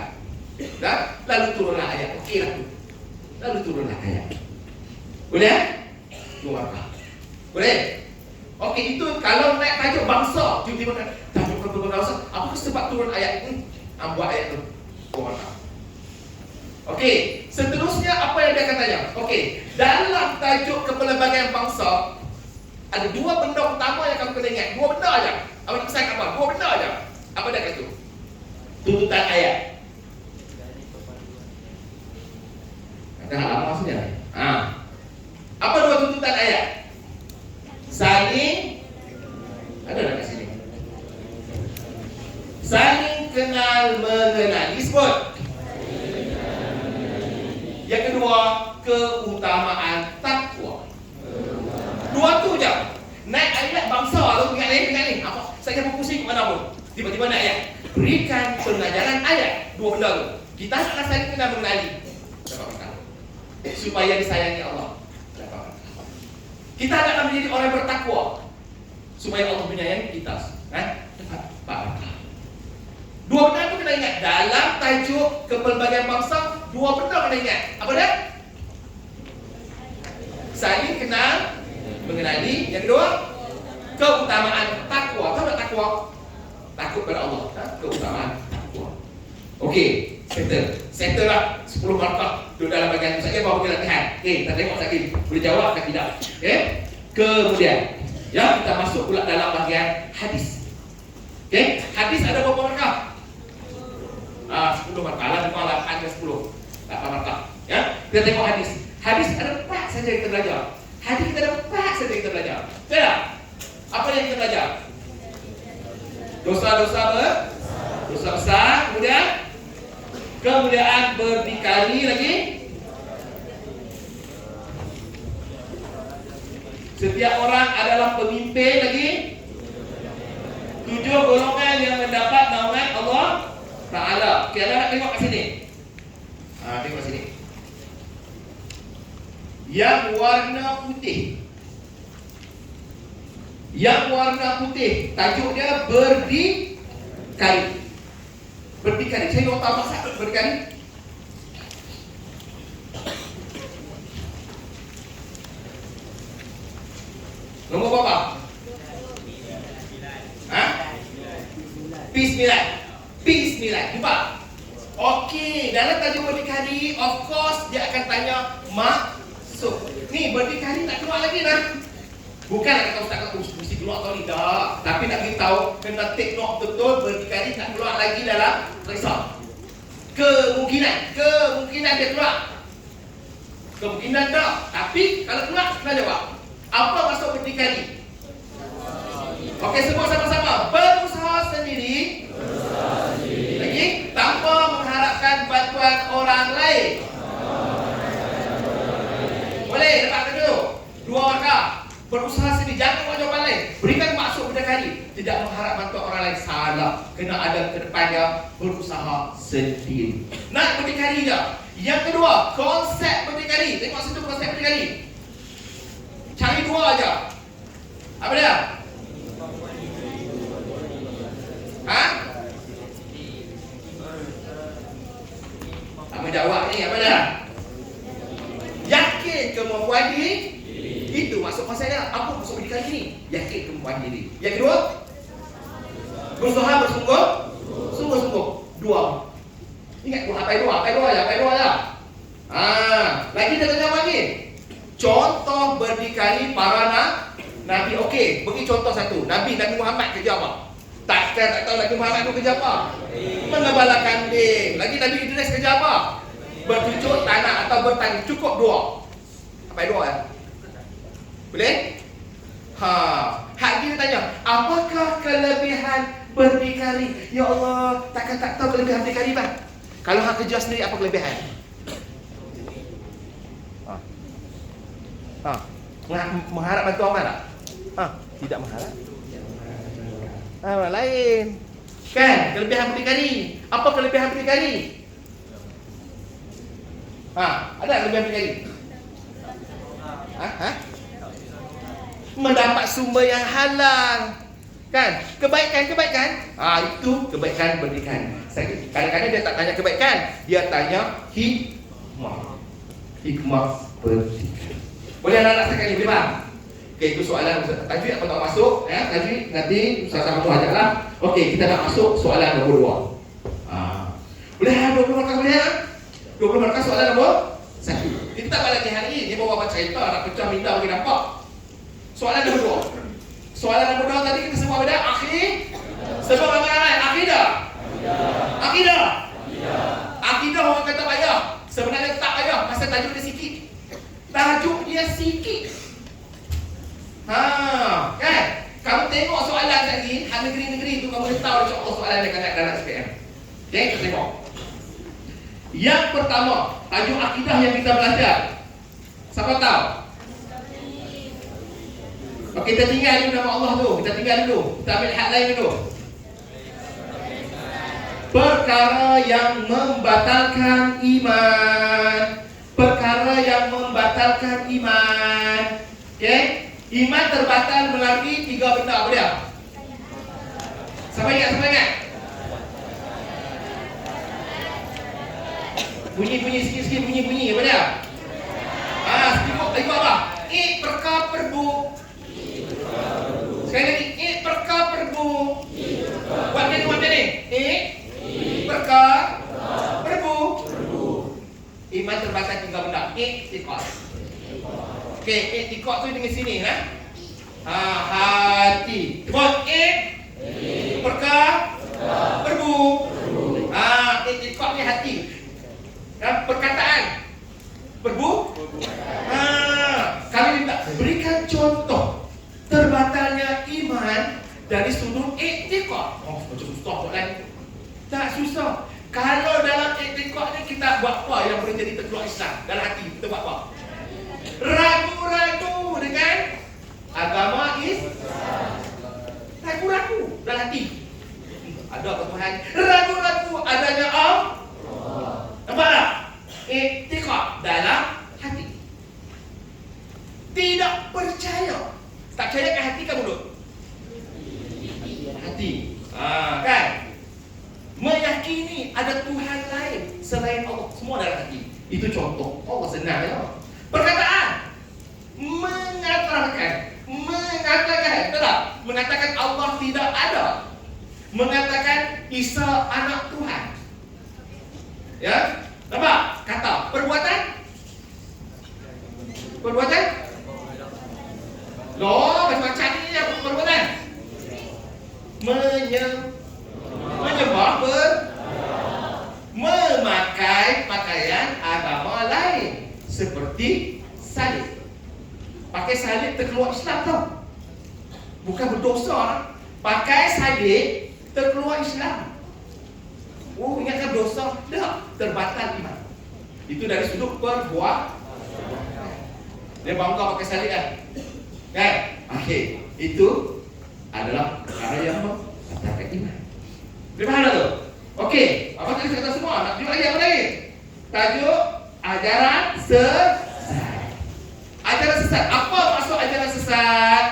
B: Dan lalu turunlah ayat. Okeylah tu. Lalu turunlah ayat. Boleh? Keluarlah. Boleh? Okey, itu kalau naik tajuk bangsa, tiba-tiba tajuk kepelbagaian bangsa, apa sebab turun ayat ini? Buat ayat itu. Keluarlah. Okey, seterusnya apa yang dia akan tanya? Okey, dalam tajuk kepelbagaian bangsa ada dua benda utama yang kamu kena ingat. Dua benda aja. Apa nak pesan apa? Dua benda aja. Apa dah itu? Tuntutan ayat. Ada hal apa maksudnya? Apa dua tuntutan ayat? Saling, ada dah kat sini. Saling kenal mengenali, sebut. Yang kedua, keutamaan takwa. Dua tu je. Naik ayat bangsa tu, ingat ni. Apa? Saya jangan pusing ke mana pun. Tiba-tiba naik ayat. Berikan pengajaran ayat. Dua benda tu. Kita nak saling kenal mengenali. Dapat perkara. Supaya disayangi Allah. Dapat perkara. Kita nak menjadi orang yang bertakwa. Supaya Allah menyayangi kita. Dapat perkara. Dua benda tu kena ingat. Dalam tajuk kepelbagaian bangsa, dua benda kena ingat. Apa dia? Saling kenal mengenali. Yang kedua, keutamaan takwa. Tahu tak takwa? Takut pada Allah. Keutamaan takwa. Okey, settle lah 10 markah duduk dalam bahagian tu saja baru kita latihan. Okey, kita tengok sakit boleh jawab atau tidak. Okey. Kemudian kita masuk pula dalam bahagian hadis. Okey, hadis ada berapa markah? 10 markah lah, 5, 8 ke 10. 8 markah. Ya. Kita tengok hadis. Hadis ada 4 saja kita belajar. Hadis kita ada 4 saja kita belajar. Betul tak? Apa yang kita belajar? Dosa-dosa besar, kemudian kemuliaan berdikari lagi. Setiap orang adalah pemimpin lagi. 7 golongan yang mendapat naungan Allah Ta'ala. Okey, anda nak tengok kat sini. Tengok kat sini. Yang warna putih. Yang warna putih, tajuk dia berdikari. Berdikari. Saya nak tahu maksud berdikari. Nombor berapa? P9. Jumpa? Okey, dalam tajuk berdikari, of course dia akan tanya maksud. Ni berdikari tak keluar lagi dah. Bukan nak kata ustaz kata mesti keluar atau tidak, tapi nak beritahu kena take note betul berdikari tak keluar lagi dalam result. Kemungkinan dia keluar. Kemungkinan tak. Tapi kalau keluar kena jawab. Apa maksud berdikari? Okey, sebut sama-sama. Berusaha sendiri. Lagi tanpa mengharapkan bantuan orang lain. Boleh dapat kedua. 2 markah. Berusaha sendiri, jangan buat jawapan lain. Berikan maksud berdikari. Tidak mengharap bantuan orang lain, salah. Kena ada ke depannya, berusaha sendiri. Nak berdikari je. Yang kedua, konsep berdikari. Tengok situ konsep berdikari. Cari 2 aja. Apa dia? Apa jawab ni? Apa dia? Yakin kemampuan diri. Itu maksud konsepnya. Apa maksud berdikari ni? Yakin kemampuan diri. Yang kedua, berusaha bersungguh-sungguh. 2. Ingat apa dua aja. Lagi dia tanya lagi. Contoh berdikari para nabi. Okey, bagi contoh satu. Nabi Muhammad kerja apa? Tak tahu Nabi Muhammad tu kerja apa? Mengembala kambing. Lagi Nabi Idris kerja apa? Bercucuk tanah atau bertani. Cukup 2. Apa 2 ya? Boleh? Hak dia tanya, apakah kelebihan berdikari? Ya Allah, takkan tak tahu kelebihan berdikari bang. Kalau hak kerja sendiri apa kelebihan? Mengharap bantuan orang tak? Tidak mengharap. Orang lain. Kan? Kelebihan berdikari. Apa kelebihan berdikari? Ada kelebihan berdikari? Mendapat sumber yang halal. Kan? Kebaikan. Itu kebaikan berdikari. Kadang-kadang dia tak tanya kebaikan, dia tanya hikmah. Hikmah berdikari. Boleh anak-anak sekali, boleh faham? Okey, itu soalan tajwid apa tak masuk? Tajwid nanti Ustaz kamu ajaklah. Okey, kita nak masuk soalan nombor 2. Boleh 20 markah boleh tak? 20 markah soalan nombor 1. Kita tak balik hari ini, dia bawa cerita nak pecah minda bagi nampak. Soalan nombor 2. Soalan nombor 2 tadi kita semua beda akhir. Sebab ramai-ramai akhir dah. hanya sikit. Kan? Kamu tengok soalan tadi, hak negeri-negeri tu kamu dah tahu insya-Allah soalan dia kena dalam SPM. Okey, kita tengok. Yang pertama, tajuk akidah yang kita belajar. Siapa tahu? Okey, kita tinggal dulu nama Allah tu. Kita tinggal dulu. Kita ambil hak lain dulu. Perkara yang membatalkan iman. Perkara yang membatalkan iman. Okey? Iman terbatal melalui 3 benda. Apa dia? Siapa ingat? Bunyi sikit-sikit bunyi. Apa dia? Ikut apa? Perkara perbu. Sekali lagi, perkara perbu. Buat ni. Perkara perbu. Iman terbatas 3 benda. Iktikad. Okey, iktikad tu dengan sini hati. Buat perkara perbu. Iktikad ni hati. Perkataan perbu. Kami minta berikan contoh terbatalnya iman dari sudut iktikad. Macam susah soalan. Tak susah. Kalau dalam iktikad ni kita buat apa yang boleh jadi terkeluar Islam dalam hati? Kita buat apa? Ragu-ragu dengan agama Islam. Ragu-ragu dalam hati. Ada apa Tuhan? Ragu-ragu adanya Allah. Nampak tak? Iktikad dalam hati. Tidak percaya. Tak percaya ke hati ke mulut? Hati. Kan? Meyakini ada Tuhan lain selain Allah. Semua dalam hati. Itu contoh. Allah senang ya. Perkataan. Mengatakan. Betul tak? Mengatakan Allah tidak ada. Mengatakan Isa anak Tuhan. Ya? Nampak? Kata. Perbuatan. Macam-macam ni yang perbuatan. Menyembah memakai pakaian agama lain seperti salib. Pakai salib terkeluar Islam tau. Bukan berdosa. Pakai salib terkeluar Islam. Ingatkan dosa? Tak, terbatal iman. Itu dari sudut perbuatan. Dia bangga pakai salib kan? Okey, itu adalah perkara yang membatalkan iman. Terima kasih tu. Okey, apa tadi saya kata semua? Nak tunjuk lagi apa lagi? Tajuk ajaran sesat. Ajaran sesat. Apa maksud ajaran sesat?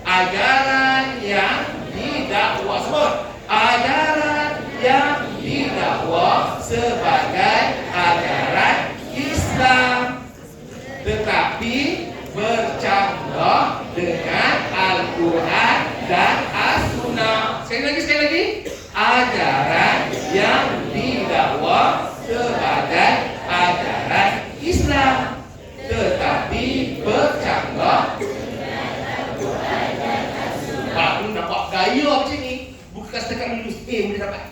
B: Ajaran yang didakwa. Sebut. Ajaran yang didakwa sebagai ajaran Islam, tetapi bercanggah dengan Al-Quran dan As-Sunnah. Sekali lagi. Ajaran yang didakwa sebagai ajaran Islam, tetapi bercanggah dengan Al-Quran dan As-Sunnah. Pak, lu nampak gaya macam ni, bukan setakat lulus boleh dapat.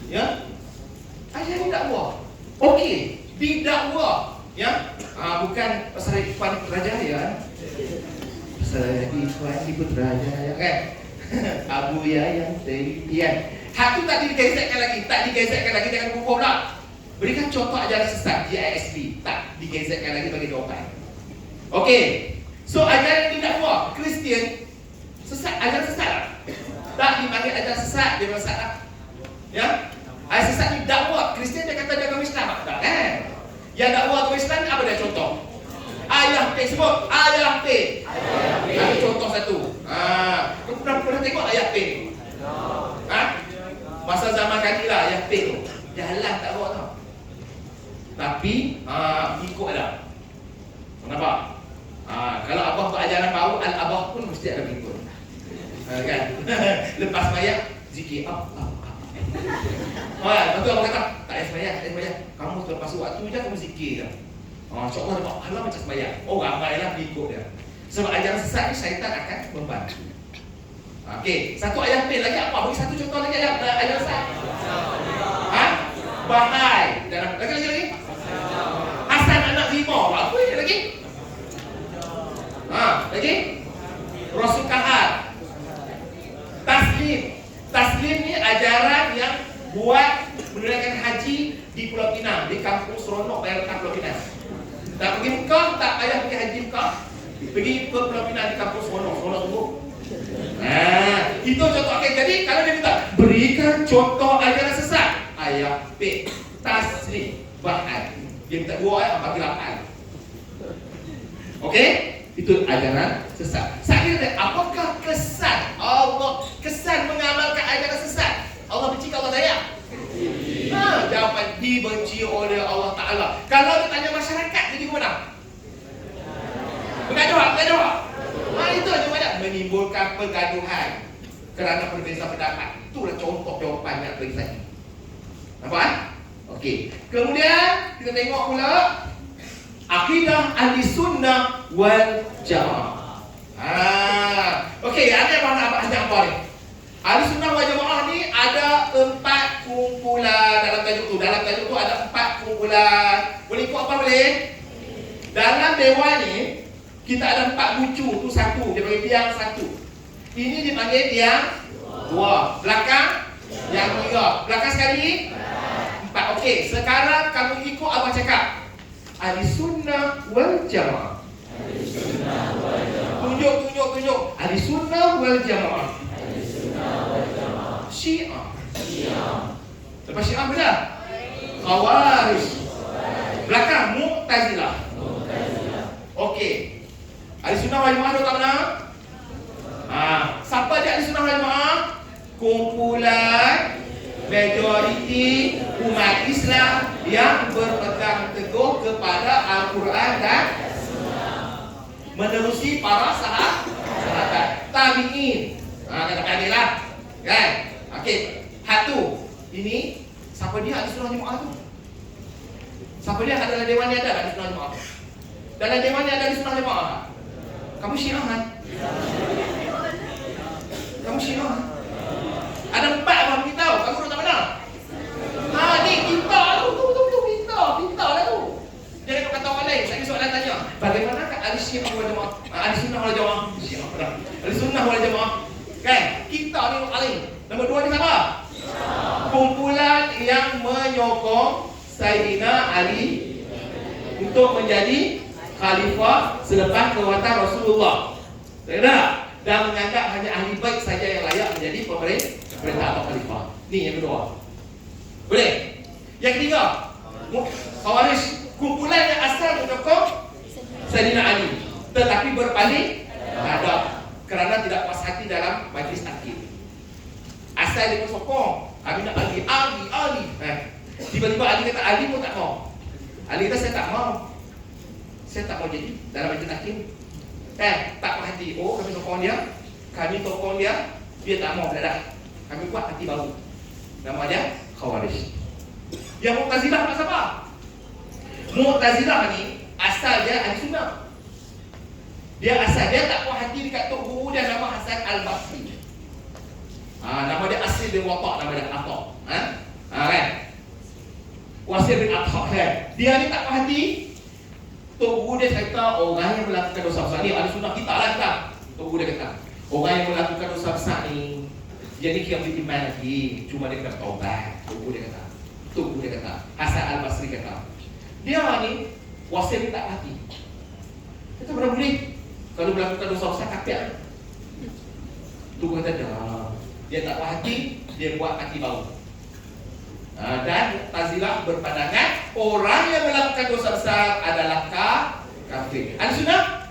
B: Ya? Ajaran didakwa. Okey, didakwa. Ya? Bukan pasal Ikhwan Putrajaya. Pasal Ikhwan Putrajaya kan? Abu yang telitian. Hak tu tak digesekkan lagi. Jangan buku pula. Berikan contoh ajaran sesat GISP. Tak digesekkan lagi bagi jawapan. Okey. So ajaran didakwa Kristian sesat, ajaran sesat lah. Tak dipanggil ajaran sesat, dia sesat lah. Ya? Ajaran sesat ni dakwa Kristian, dia kata dia agama Islam. Tak kan? Yang dakwa agama Islam ni apa dia contoh? Ayah P, sebut Ayah P. Ada contoh satu. Kau pernah tengok Ayah P? Masa zaman kali lah Ayah P tu. Jalan tak bawa tau. Tapi ikut dah. Nampak? Kalau abah buat ajaran baru, al-abah pun mesti ada ikut. Kan? Lepas sembahyang zikir lepas tu abang kata, tak payah sembahyang. Kamu terlepas waktu je kamu zikir je. InsyaAllah dapat pahala macam sembahyang. Ramailah ikut dia. Sebab ajaran sesat ni syaitan akan membantu. Okey, satu ayat P lagi apa? Bagi satu contoh lagi ajaran sesat. Bahai. Lagi. Hasan anak lima. Apa lagi? Lagi? Rasul kahar. Taslim. Taslim ni ajaran yang buat menunaikan haji di Pulau Pinang, di kampung seronok bayar letak Pulau Pinang. Tak pergi Mekah, tak payah pergi haji Mekah. Pergi ke Pulau Pinang di kampung seronok, seronok tunggu. Nah, itu contoh. Okay, jadi kalau dia minta berikan contoh ajaran sesat, ayat P, taslim, bahan. Dia minta 2 ayat, bagi 8. Okey? Itu ajaran sesat. Saya kata, apakah kesan Allah, kesan mengamalkan ajaran sesat? Allah benci ke Allah sayang? Jawapan dibenci oleh Allah Ta'ala. Kalau dia tanya masyarakat, jadi gimana? Bergaduh. Itu jawapannya. Menimbulkan pergaduhan kerana perbezaan pendapat. Itulah contoh jawapannya bagi saya. Nampak? Okey. Kemudian kita tengok pula akidah ahli sunnah wal jamaah. Okey, ada apa ni? Ahli sunnah wal jamaah ni ada 4 kumpulan dalam tajuk tu. Dalam tajuk tu ada 4 kumpulan. Boleh ikut apa boleh? Dalam dewan ni kita ada 4 bucu tu satu, dia panggil tiang satu. Ini dipanggil tiang 2. Belakang yang 3. Belakang sekali 4. Okey, sekarang kamu ikut abang cakap. Ahli sunnah wal jamaah. Tunjuk. Ahli sunnah wal jamaah. Syiah. Lepas Syiah benda? Khawarij. Belakang Mu'tazilah. Okey. Ahli sunnah wal jamaah tak mana? Siapa dia ahli sunnah wal jamaah? Kumpulan majoriti umat Islam yang berpegang teguh kepada Al-Quran dan menerusi para sahabat tabi'in. Kata-kata lah. Kan? Okey. Satu. Ini siapa dia ahli sunnah jemaah tu? Siapa dia dalam dewan ni ada ahli sunnah jemaah? Dalam dewan ni ada ahli sunnah jemaah? Kamu Syiah kan? Kamu Syiah kan? Ada 4 abang beritahu. Kamu duduk tak mana? Ni kita tu. Pintar lah tu. Jangan kata orang lain. Saya soalan tanya. Bagaimanakah ahli Syiah wal jamaah? Ahli sunnah wal jamaah? Syiah pernah. Ahli sunnah wal jamaah. Kan? Kita ni orang lain. Nombor 2 ni siapa? Kumpulan yang menyokong Sayyidina Ali untuk menjadi khalifah selepas kewafatan Rasulullah. Tak? Dan menganggap hanya ahli baik saja yang layak menjadi pemerintah atau khalifah. Ni yang kedua. Boleh? Yang ketiga, Khawarij, kumpulan yang asal menyokong Sayyidina Ali tetapi berpaling hadap kerana tidak puas hati dalam majlis akhir. Asal dia sokong kami nak Ali. Tiba-tiba Ali kata Ali pun tak mau. Ali kata saya tak mau jadi dalam majlis akhir. Tak puas hati. Kami sokong dia, dia tak mau dah. Kami buat hati baru. Nama dia Khawarij. Yang Mu'tazilah tak siapa? Mu'tazilah ni asal dia ahli sunnah. Dia tak puas hati dekat tok guru dia nama Hasan Al-Basri. Nama dia Asir bin Watta, nama dia Atta. Kan? Wasir bin Atta kan. Dia ni tak puas hati. Tok guru dia kata orang yang melakukan dosa besar ni ahli sunnah kita lah kita. Tok guru dia kata orang yang melakukan dosa besar ni dia ni kira beriman lagi, cuma dia kena taubat. Tok guru dia kata. Hasan Al-Basri kata. Dia ni Wasir ni tak hati. Kata mana boleh? Kalau melakukan dosa besar kafir. Tu kata dah. Dia tak puas hati, dia buat hati baru. Dan Mu'tazilah berpandangan orang yang melakukan dosa besar adalah kafir. Ahli sunnah,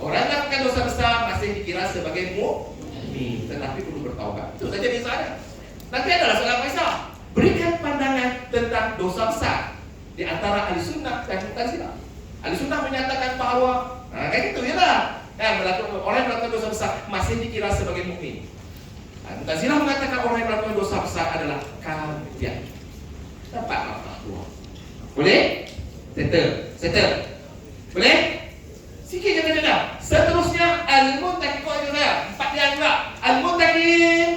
B: orang yang melakukan dosa besar masih dikira sebagai mukmin, tetapi perlu bertaubat. Itu saja biasa ada. Nanti adalah soalan Faisal. Berikan pandangan tentang dosa besar di antara ahli sunnah dan Mu'tazilah. Ahli sunnah menyatakan bahawa kayak gitu ya lah. Orang yang melakukan dosa besar masih dikira sebagai mukmin. Mu'tazilah mengatakan orang yang melakukan dosa besar adalah kafir. Dapat makna dua. Boleh? Settle. Boleh? Sikit je kena. Seterusnya Al-Muntaqim. Kau ada saya 4 dia juga. Al-Muntaqim,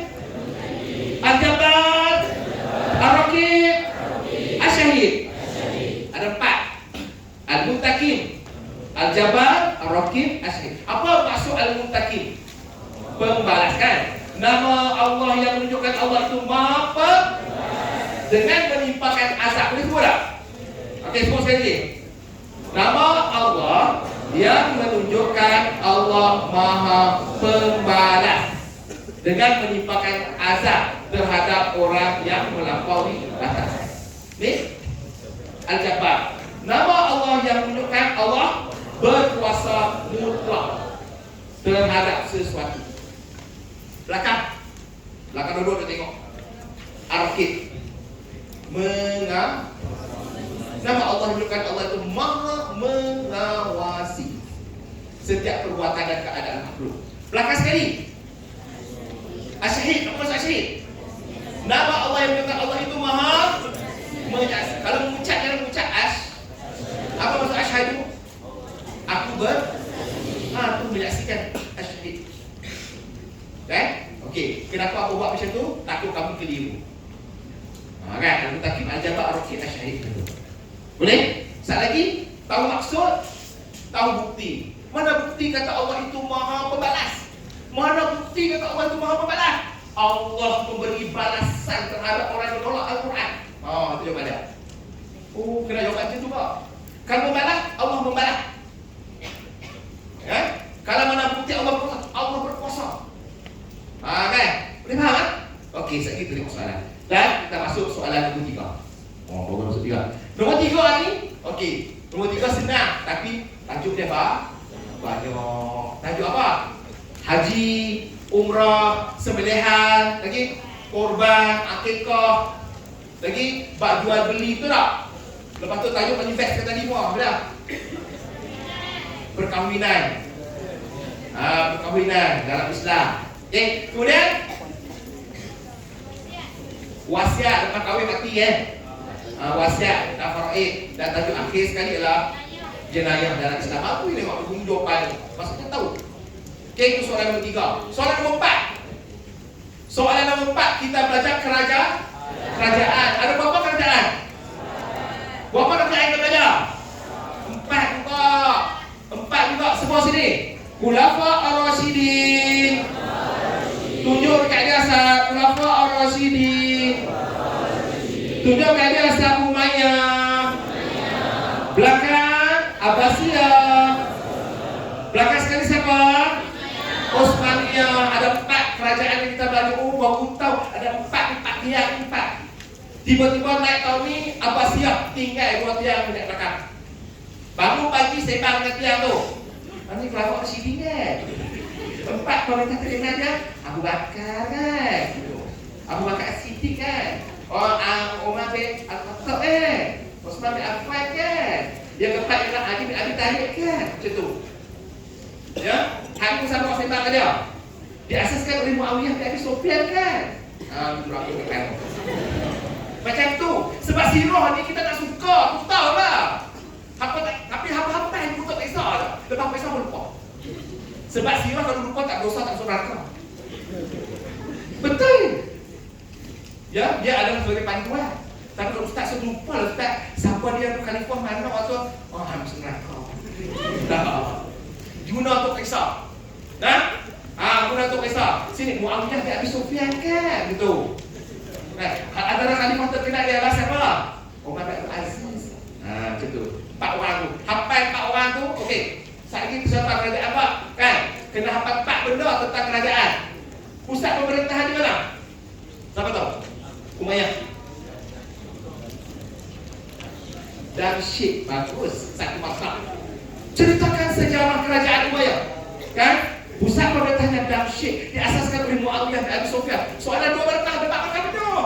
B: Al-Jabbar, Ar-Raqib, Asy-Syahid. Ada 4. Al-Muntaqim, Al-Jabbar, Ar-Raqib, Asy-Syahid. Apa maksud Al-Muntakim, pembalas kan. Nama Allah yang menunjukkan Allah itu Maha dengan menimpakan azab. Boleh sebut tak? Okey, sebut sekali lagi. Nama Allah yang menunjukkan Allah Maha Pembalas dengan menimpakan azab terhadap orang yang melampaui batas. Ni Al-Jabbar. Nama Allah yang menunjukkan Allah berkuasa mutlak terhadap sesuatu. Belakang duduk dia tengok. Ar-Raqib. Nama Allah menunjukkan Allah itu Maha mengawasi setiap perbuatan dan keadaan makhluk. Belakang sekali. Asyhad, apa maksud asyhad? Nama Allah yang menunjukkan Allah itu Maha menyaksikan. Kalau mengucap jangan mengucap apa maksud asyhadu? Aku aku menyaksikan asyhad. Kan? Okey, kenapa aku buat macam tu? Takut kamu keliru. Kan? Al-Muntakim, Al-Jabbar, Ar-Raqib, Asyhad. Boleh? Satu lagi, tahu maksud, tahu bukti. Mana bukti kata Allah itu Maha Pembalas? Mana bukti kata Allah itu Maha Pembalas? Allah memberi balasan terhadap orang yang menolak Al-Quran. Itu jawapan dia. Kena jawab macam tu kok. Kalau membalas, Allah membalas. Ya? Kalau mana bukti Allah berkuasa. Kan? Boleh faham kan? Okey, sekali tengok soalan. Dan kita masuk soalan nombor 3. Baru masuk 3. Nombor 3 ni, okey. Nombor 3 senang, tapi tajuk dia banyak. Tajuk apa? Haji, umrah, sembelihan, lagi korban, akikah, lagi bab jual beli, tu tak? Lepas tu tajuk manifest kata tadi semua, betul? Perkahwinan. Perkahwinan dalam Islam. Okey, kemudian wasiat lepas kahwin mati kan. Wasiat dan faraid, dan tajuk akhir sekali ialah jenayah dalam Islam. Apa ini tengok bunyi jawapan ni? Maksudnya tahu. Okey, itu soalan nombor 3. Soalan nombor 4. Soalan nombor 4 kita belajar kerajaan. Ada berapa kerajaan? Berapa kerajaan kita belajar? 4 juga. 4 juga. Semua sini. Khulafa ar-Rasyidin. Tunjuk dekat dia asal Khulafa ar-Rasyidin. Tunjuk dekat dia asal Umayyah. Belakang Abbasiyah. Belakang sekali siapa? Utsmaniyah. Ada 4 kerajaan yang kita belajar. Baru tahu ada 4 tiang. Tiba-tiba naik tahun ni Abbasiyah tinggal 2 tiang dekat belakang. Bangun pagi sembang dengan tiang tu. Ini Khulafa ar-Rasyidin kan? 4 pemerintah terkenal dia Abu Bakar kan? Abu Bakar As-Siddiq kan? Umar bin Al-Khattab kan? Utsman bin Affan kan? Yang keempat ialah Ali bin Abi Thalib kan? Macam tu. Ya? Aku sama sembang dengan dia. Diasaskan oleh Muawiyah bin Abi Sufyan kan? Itu aku kan. Macam tu. Sebab sirah ni kita tak suka, aku tahu lah. Tapi apa-apa yang kita tak kisah lah. Lepas kisah pun lupa. Sebab sirah kalau lupa tak dosa, tak suraka. Betul. Ya, dia adalah sebagai panduan. Tapi kalau ustaz saya lupa lah ustaz, siapa dia tu khalifah mana waktu habis neraka. Dah. Guna untuk kisah. Guna untuk kisah. Sini Muawiyah bin Abi Sufyan kan? Gitu. Antara khalifah terkenal ialah siapa? Umar bin Abdul Aziz. Macam tu. 4 orang tu. Hafal 4 orang tu, okey. Saat ini peserta kerajaan apa? Kan? Kena hafal 4 benda tentang kerajaan. Pusat pemerintahan di mana? Siapa tahu? Umayyah. Damsyik. Bagus. Satu masalah. Ceritakan sejarah kerajaan Umayyah. Kan? Pusat pemerintahannya Damsyik. Diasaskan oleh Muawiyah bin Abi Sufyan. Soalan 2 berkah depan makan betul.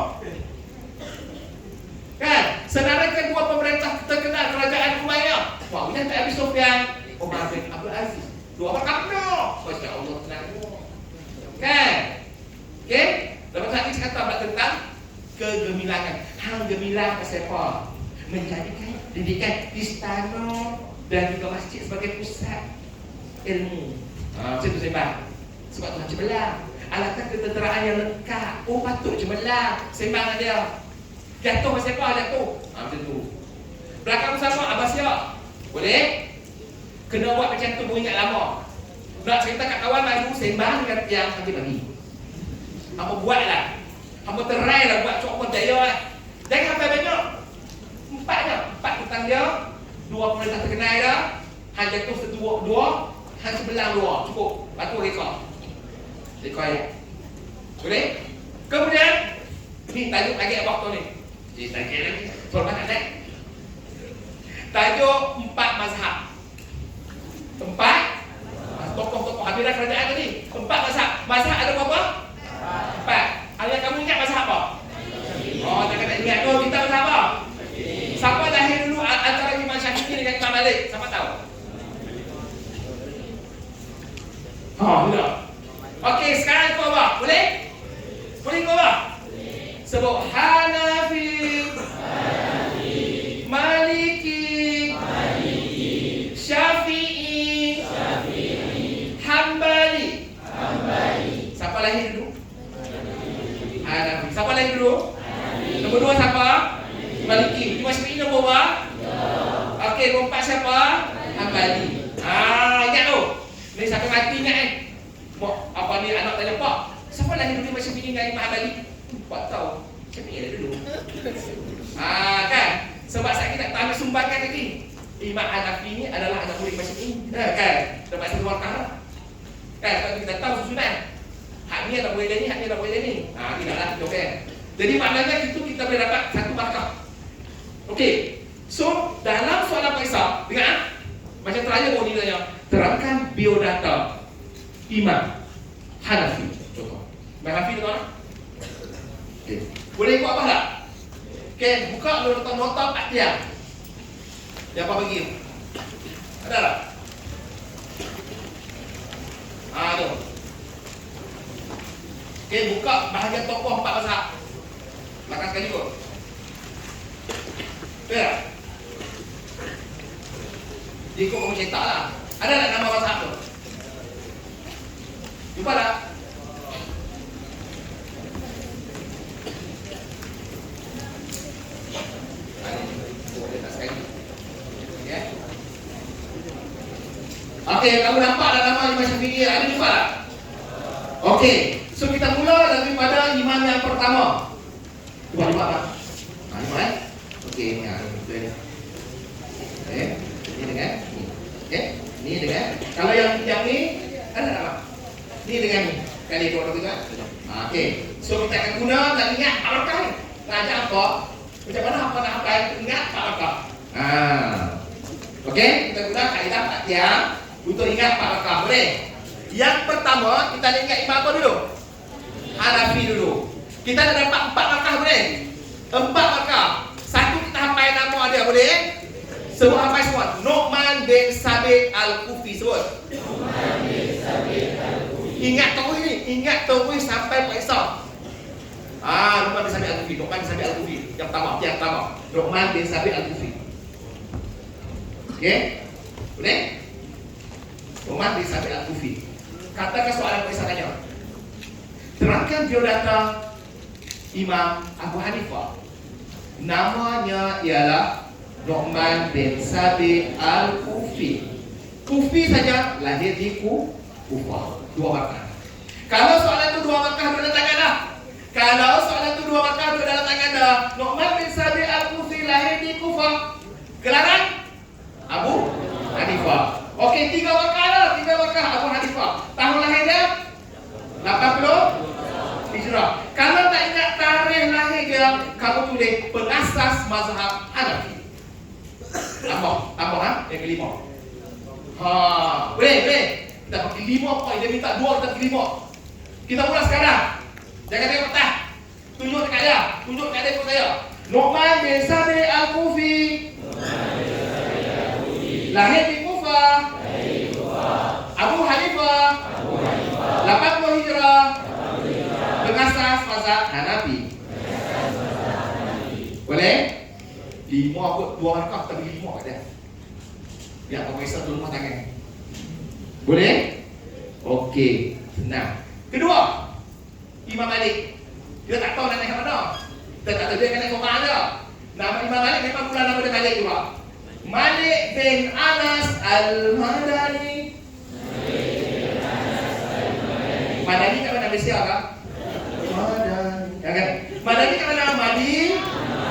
B: Kan? Senaraikan 2 pemerintah terkenal kerajaan Umayyah. Muawiyah bin Abi Sufyan, Umar bin Abdul Aziz. 2 berkah betul. Masya Allah tenang. Kan? Okey? Lepas tadi saya kata tentang kegemilangan. Hal gemilang ke siapa? Menjadikan didikan istana dan juga masjid sebagai pusat ilmu. Macam tu sembang. Sebab Tuhan cemerlang. Alatan ketenteraan yang lengkap. Patut cemerlang. Sembang dia. Jatuh macam siapa jatuh? Macam tu. Belakang sama Abbasiyah. Boleh? Kena buat macam tu, ingat lama. Nak cerita kat kawan lalu sembang dengan yang pagi-pagi. Hamba buatlah. Hamba terai lah buat coklat daya lah. Jangan sampai banyak. 4 hutang dia, 2 pemerintah terkenal dah. Han jatuh dua, han sebelah 2. Cukup. Lepas tu rekod. Rekod ya. Boleh? Kemudian ni tajuk lagi waktu ni. Jadi tajuk lagi. Soal mana tak? Tajuk 4 mazhab. 4 tokoh-tokoh hadirat kerajaan tadi. 4 mazhab. Mazhab ada berapa? 4. Ada kamu ingat mazhab apa? Oh, tak kena ingat tu. Kita mazhab apa? Siapa lahir dulu antara Imam Syafi'i dengan Imam Malik? Siapa tahu? Oh, sudah. Okey, sekarang kau apa? Boleh? Boleh kau apa? Sebut Hanafi, Maliki, Syafi'i, Hambali. Siapa lahir dulu? Hanafi. Siapa lahir dulu? Nombor 2 siapa? Maliki. Imam Syafi'i nombor berapa? Okey, nombor 4 siapa? Hambali. Ingat tu. Ni sampai mati ingat apa ni anak tanya pak, siapa lahir dulu Imam Syafi'i dengan Imam Hambali? Pak tahu. Syafi'i lahir dulu. Kan? Sebab saya tak ambil sumbangan lagi. Imam Hanafi ni adalah anak murid Imam Syafi'i. Kan? Dapat satu warkah. Kan? Sebab kita tahu susunan. Hak ni anak murid dia ni, hak ni anak murid dia ni. Tidaklah kita okey. Jadi maknanya itu kita boleh dapat satu markah. Okey. So, dalam soalan Faisal, dengar macam terakhir baru ni tanya, terangkan biodata Imam Hanafi. Contoh. Imam Hanafi tu kan? Okey. Boleh ikut apa tak? Okey, buka nota-nota Fatihah. Yang apa bagi? Ada tak? Tu. Okey, buka bahagian tokoh 4 mazhab. Belakang sekali kot. Okey tak? Dia ikut kamu cetak lah. Ada tak nama mazhab tu? Jumpa tak? Okey, kamu nampak ada nama Imam Syafi'i? Ada jumpa tak? Okey, so kita mula daripada imam yang pertama. Jumpa tak? Imam Okey, ni betul. Okey, ni dengan ni. Okey, ni dengan. Kalau yang ni ada tak? Ni dengan ni. Kali 2 juga. Okey. So kita akan guna dan ingat barakah ni. Raja apa? Macam mana apa nak hafal? Ingat barakah. Okey, kita guna kaedah Fatihah untuk ingat barakah. Boleh? Yang pertama kita nak ingat imam apa dulu? Hanafi dulu. Kita dah dapat 4 barakah boleh? 4 barakah. Satu kita hafal nama dia boleh? Sebut hafal semua. Nu'man bin Sabit Al-Kufi. Sebut. Nu'man bin Sabit Al-Kufi. Ingat terus ni. Ingat terus sampai Faisal. Nu'man bin Sabit Al-Kufi. Nu'man bin Sabit Al-Kufi. Yang pertama. Nu'man bin Sabit Al-Kufi. Okey? Boleh? Nu'man bin Sabit Al-Kufi. Katakan soalan Faisal tanya. Terangkan biodata Imam Abu Hanifah. Namanya ialah Nu'man bin Sabit Al-Kufi. Kufi saja lahir di Kufah. 2 markah. Kalau soalan itu 2 markah dalam tangan dah. Kalau soalan itu 2 markah dalam tangan dah. Nu'man bin Sabit Al-Kufi lahir di Kufah. Gelaran Abu Hanifah. Okey, 3 markah lah. 3 markah Abu Hanifah. Tahun lahirnya 80 Hijrah. Kalau tak ingat tarikh lahir dia, kamu tulis pengasas mazhab Hanafi. Tambah yang kelima. Boleh. Kita pakai 5 poin. Dia minta 2, kita pakai 5. Kita mula sekarang. Jangan tengok petah. Tunjuk dekat dia. Tunjuk dekat dia ikut saya. Nu'man bin Sabit Al-Kufi. Lahir di Kufah. Abu Hanifah. 80 Hijrah. Pengasas mazhab Hanafi. Boleh? 5 kot, 2 markah tapi 5 kat dia. Biar Profesor tu rumah tangan. Boleh? Okey, senang. Kedua, Imam Malik. Dia tak tahu nak naik mana. Dia tak tahu dia akan naik ke mana. Nama Imam Malik memang pula nama dia Malik juga. Malik bin Anas Al-Madani. Madani kat mana Malaysia kah? Madani. Ya kan? Madani kat mana?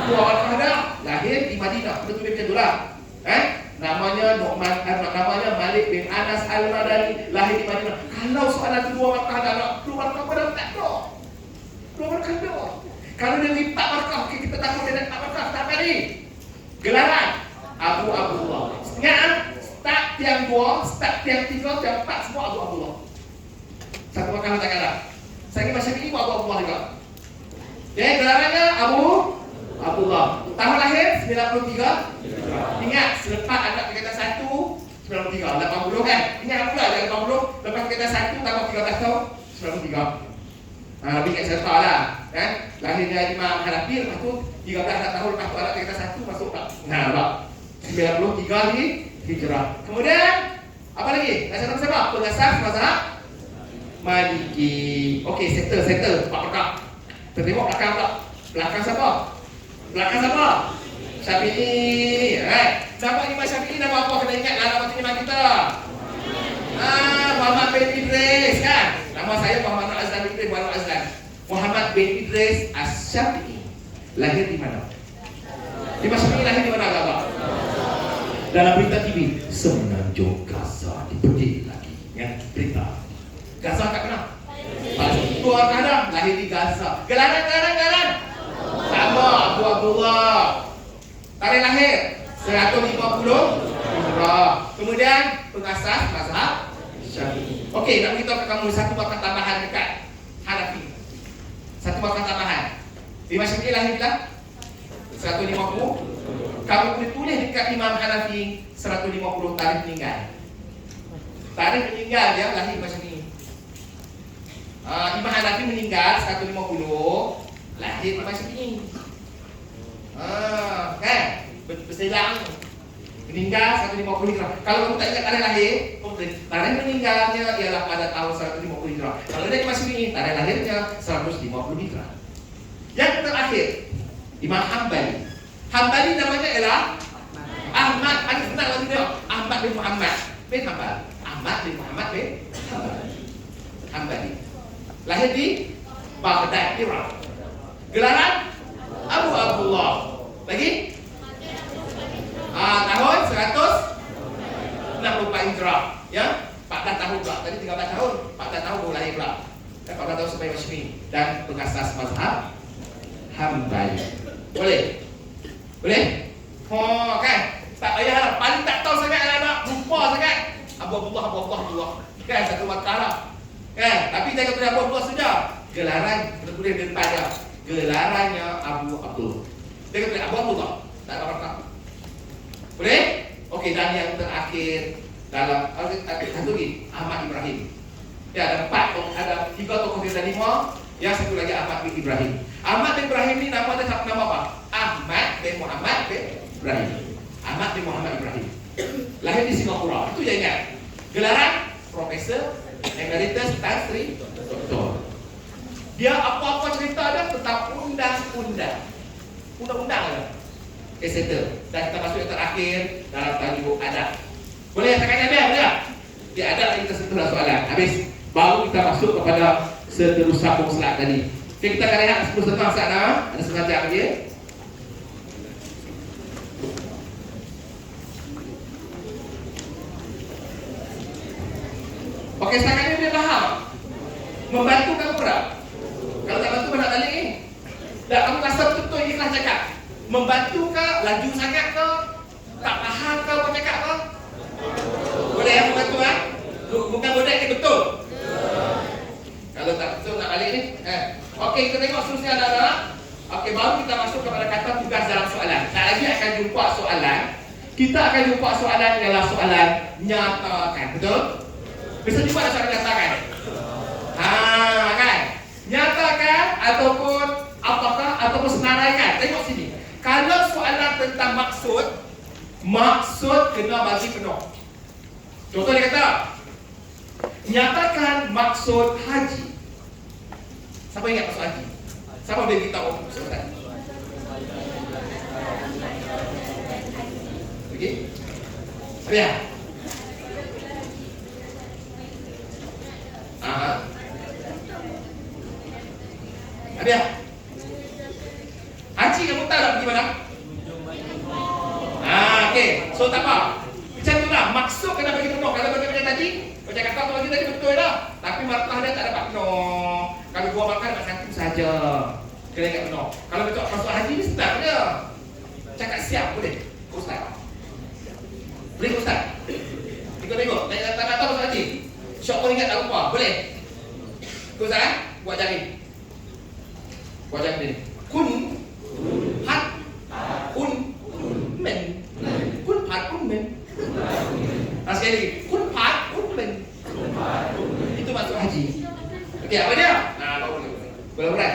B: Muhammad Kahda lahir di Madinah. Betul macam itulah. Namanya Malik bin Anas Al-Madani, lahir di Madinah. Kalau soalan kedua Makkah nak keluar Makkah tak ada. Keluar Makkah ada. Kalau dia lipat Makkah, kita takut dia nak Makkah tak tadi. Gelaran Abu Abdullah. Ingat start tiang 2, start tiang 3, tiang 4 semua Abu Abdullah. Satu Makkah tak kalah. Saya ingin macam ini Abu Abdullah juga. Ya, gelarannya Abu Abdullah. Tahun lahir 93. Ingat selepas anak tingkatan 1 93, 80 kan? Ingat pula jangan 80. Lepas tingkatan 1 tambah 13 tahun 93. Lebih kat serta lah kan? Lahirnya Imam Hanafi, lepas tu 13 tahun lepas tu anak tingkatan 1 masuk tak? Nampak 93 ni hijrah. Kemudian apa lagi? Nasihat siapa? Pengasas mazhab Maliki. Okey, settle 4 perkara. Tengok belakang tak? Belakang siapa? Syafi'i, Siapa Imam Syafi'i? Nama apa? Kena ingat lah nama imam kita. Muhammad bin Idris kan? Nama saya Muhammad Azlan bin Idris, Muhammad bin Idris Asy-Syafi'i. Lahir di mana? Imam Syafi'i lahir di mana agak? Dalam berita TV, Semenanjung Gaza dipedik lagi. Ya, berita. Gaza kat mana? Keluar Kahda, lahir di Gaza. Gelaran. Sama Abu Abdullah. Tarikh lahir 150 Hijrah. Kemudian pengasas mazhab Syafi'i. Okey, nak beritahu kat kamu satu markah tambahan dekat Hanafi. Satu markah tambahan. Imam Syafi'i lahir dah 150. Kamu boleh tulis dekat Imam Hanafi 150 tarikh meninggal. Tarikh meninggal dia lahir Imam Syafi'i. Imam Hanafi meninggal 150, lahir Imam Syafi'i. Kan? Berselang. Meninggal 150 Hijrah. Kalau kamu tak ingat tarikh lahir, tarikh meninggalnya ialah pada tahun 150 Hijrah. Kalau dia Imam Syafi'i, tarikh lahirnya 150 Hijrah. Yang terakhir, Imam Hambali. Hambali namanya ialah Ahmad. Ada senang lagi dia. Ahmad bin Muhammad bin Hambal. Ahmad bin Muhammad bin Hambali. Lahir di Baghdad, Irak. Gelaran Abu Abdullah. Lagi? Tahun 164 Hijrah. Ya? 14 tahun pula. Tadi 13 tahun. 14 tahun baru lahir pula. 14 tahun sampai Masymi. Dan pengasas mazhab Hambali. Boleh? Kan? Tak payah lah. Paling tak tahu sangat anak-anak. Lupa sangat. Abu Abdullah. Kan? Satu makalah. Kan? Tapi jangan tulis Abu Abdullah saja. Gelaran. Kita tulis di depan dia. Gelarannya Abu Abdullah. Jangan tulis Abu Abdullah. Tak ada apa-apa. Boleh? Okey, dan yang terakhir dalam satu lagi Ahmad Ibrahim. Ya, ada 3 tokoh dan 5. Yang satu lagi Ahmad bin Ibrahim. Ahmad bin Ibrahim ni nama dia nama apa? Ahmad bin Muhammad bin Ibrahim. Ahmad bin Muhammad Ibrahim. Lahir di Singapura. Itu yang ingat. Gelaran Profesor Emeritus Tan Sri Dr. Dia apa-apa cerita dia tentang undang-undang. Undang-undang dia. Settle. Dan kita masuk yang terakhir dalam tajuk adab. Boleh tanya dia? Boleh? Dia adab kita sentuhlah soalan. Habis baru kita masuk kepada seterusnya selat tadi. Okey, kita akan lihat 10 setengah sana. Ada setengah jam dia. Okey, setakat ini dia faham. Membantu kamu tak? Kalau tak bantu mana tanya ni? Tak, kamu rasa betul-betul ikhlas cakap. Membantu ke? Laju sangat ke? Tak faham ke apa cakap ke? Boleh ya membantu kan? Bukan boleh ni betul. Kalau tak betul nak balik ni. Okey, kita tengok seterusnya adalah. Okey, baru kita masuk kepada kata tugas dalam soalan. Tak lagi akan jumpa soalan. Kita akan jumpa soalan ialah soalan nyatakan. Betul? Bisa jumpa soalan nyatakan. Kan? Nyatakan ataupun apakah ataupun senaraikan. Tengok sini. Kalau soalan tentang maksud kena bagi penuh. Contoh dia kata, nyatakan maksud haji. Siapa ingat maksud haji? Siapa boleh beritahu maksud haji? Okey? Ya. Ada? Haji kamu tahu tak pergi mana? Okey. So tak apa. Macam tu lah. Maksud kena bagi penuh. Kalau bagi macam tadi, macam kata tu lagi tadi betul lah. Tapi markah dia tak dapat penuh. Kalau gua makan dapat satu saja. Kena ingat penuh. Kalau betul masuk haji ni start je. Cakap siap boleh? Ustaz. Boleh Ustaz? Tengok. Tak kata masuk haji. Syok pun ingat tak lupa. Boleh? Ustaz, buat jari. Buat jari ni. Kun hat un men. Kun hat un men. Sekali lagi. Kun hat un men. Itu masuk haji. Okey, apa dia? Boleh.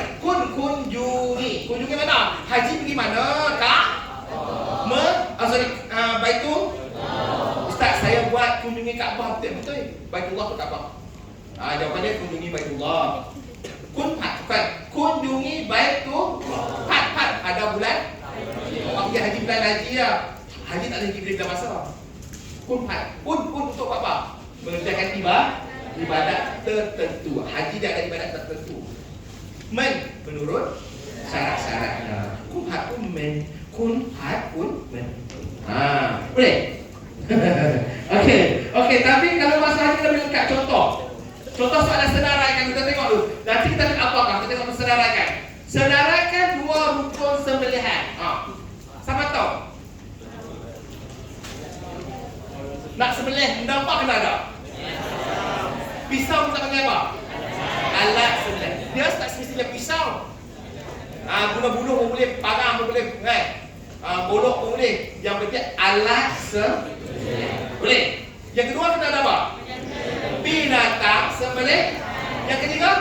B: Kunjungi. Kunjungi mana? Haji pergi mana? Kak? Baitul? Ustaz, saya buat kunjungi Kaabah betul. Baitullah ke Kaabah? Jawapan dia kunjungi Baitullah. Bukan. Kunjungi Baitullah. Hat. Ada bulan? Orang pergi haji bulan haji ya. Haji tak boleh pergi bulan masa. Kun untuk apa? Mengerjakan ibadat tertentu. Haji dia ada ibadat tertentu. Menurut syarat-syaratnya. Men. Boleh? Okey, tapi kalau masa haji kita boleh dekat contoh soalan senaraikan, kita tengok dulu. Nanti kita tengok apakah? Kita tengok senaraikan. Senaraikan dua rukun sembelihan. Sama tahu? Nak sembelih, nampak kena ada? Pisau kita panggil apa? Alat sembelih. Dia tak semestinya pisau. Guna buluh pun boleh, parang pun boleh, bolok pun boleh. Yang penting alat sembelih. Boleh. Yang kedua kita ada apa? Binatang sembelih. Yang ketiga?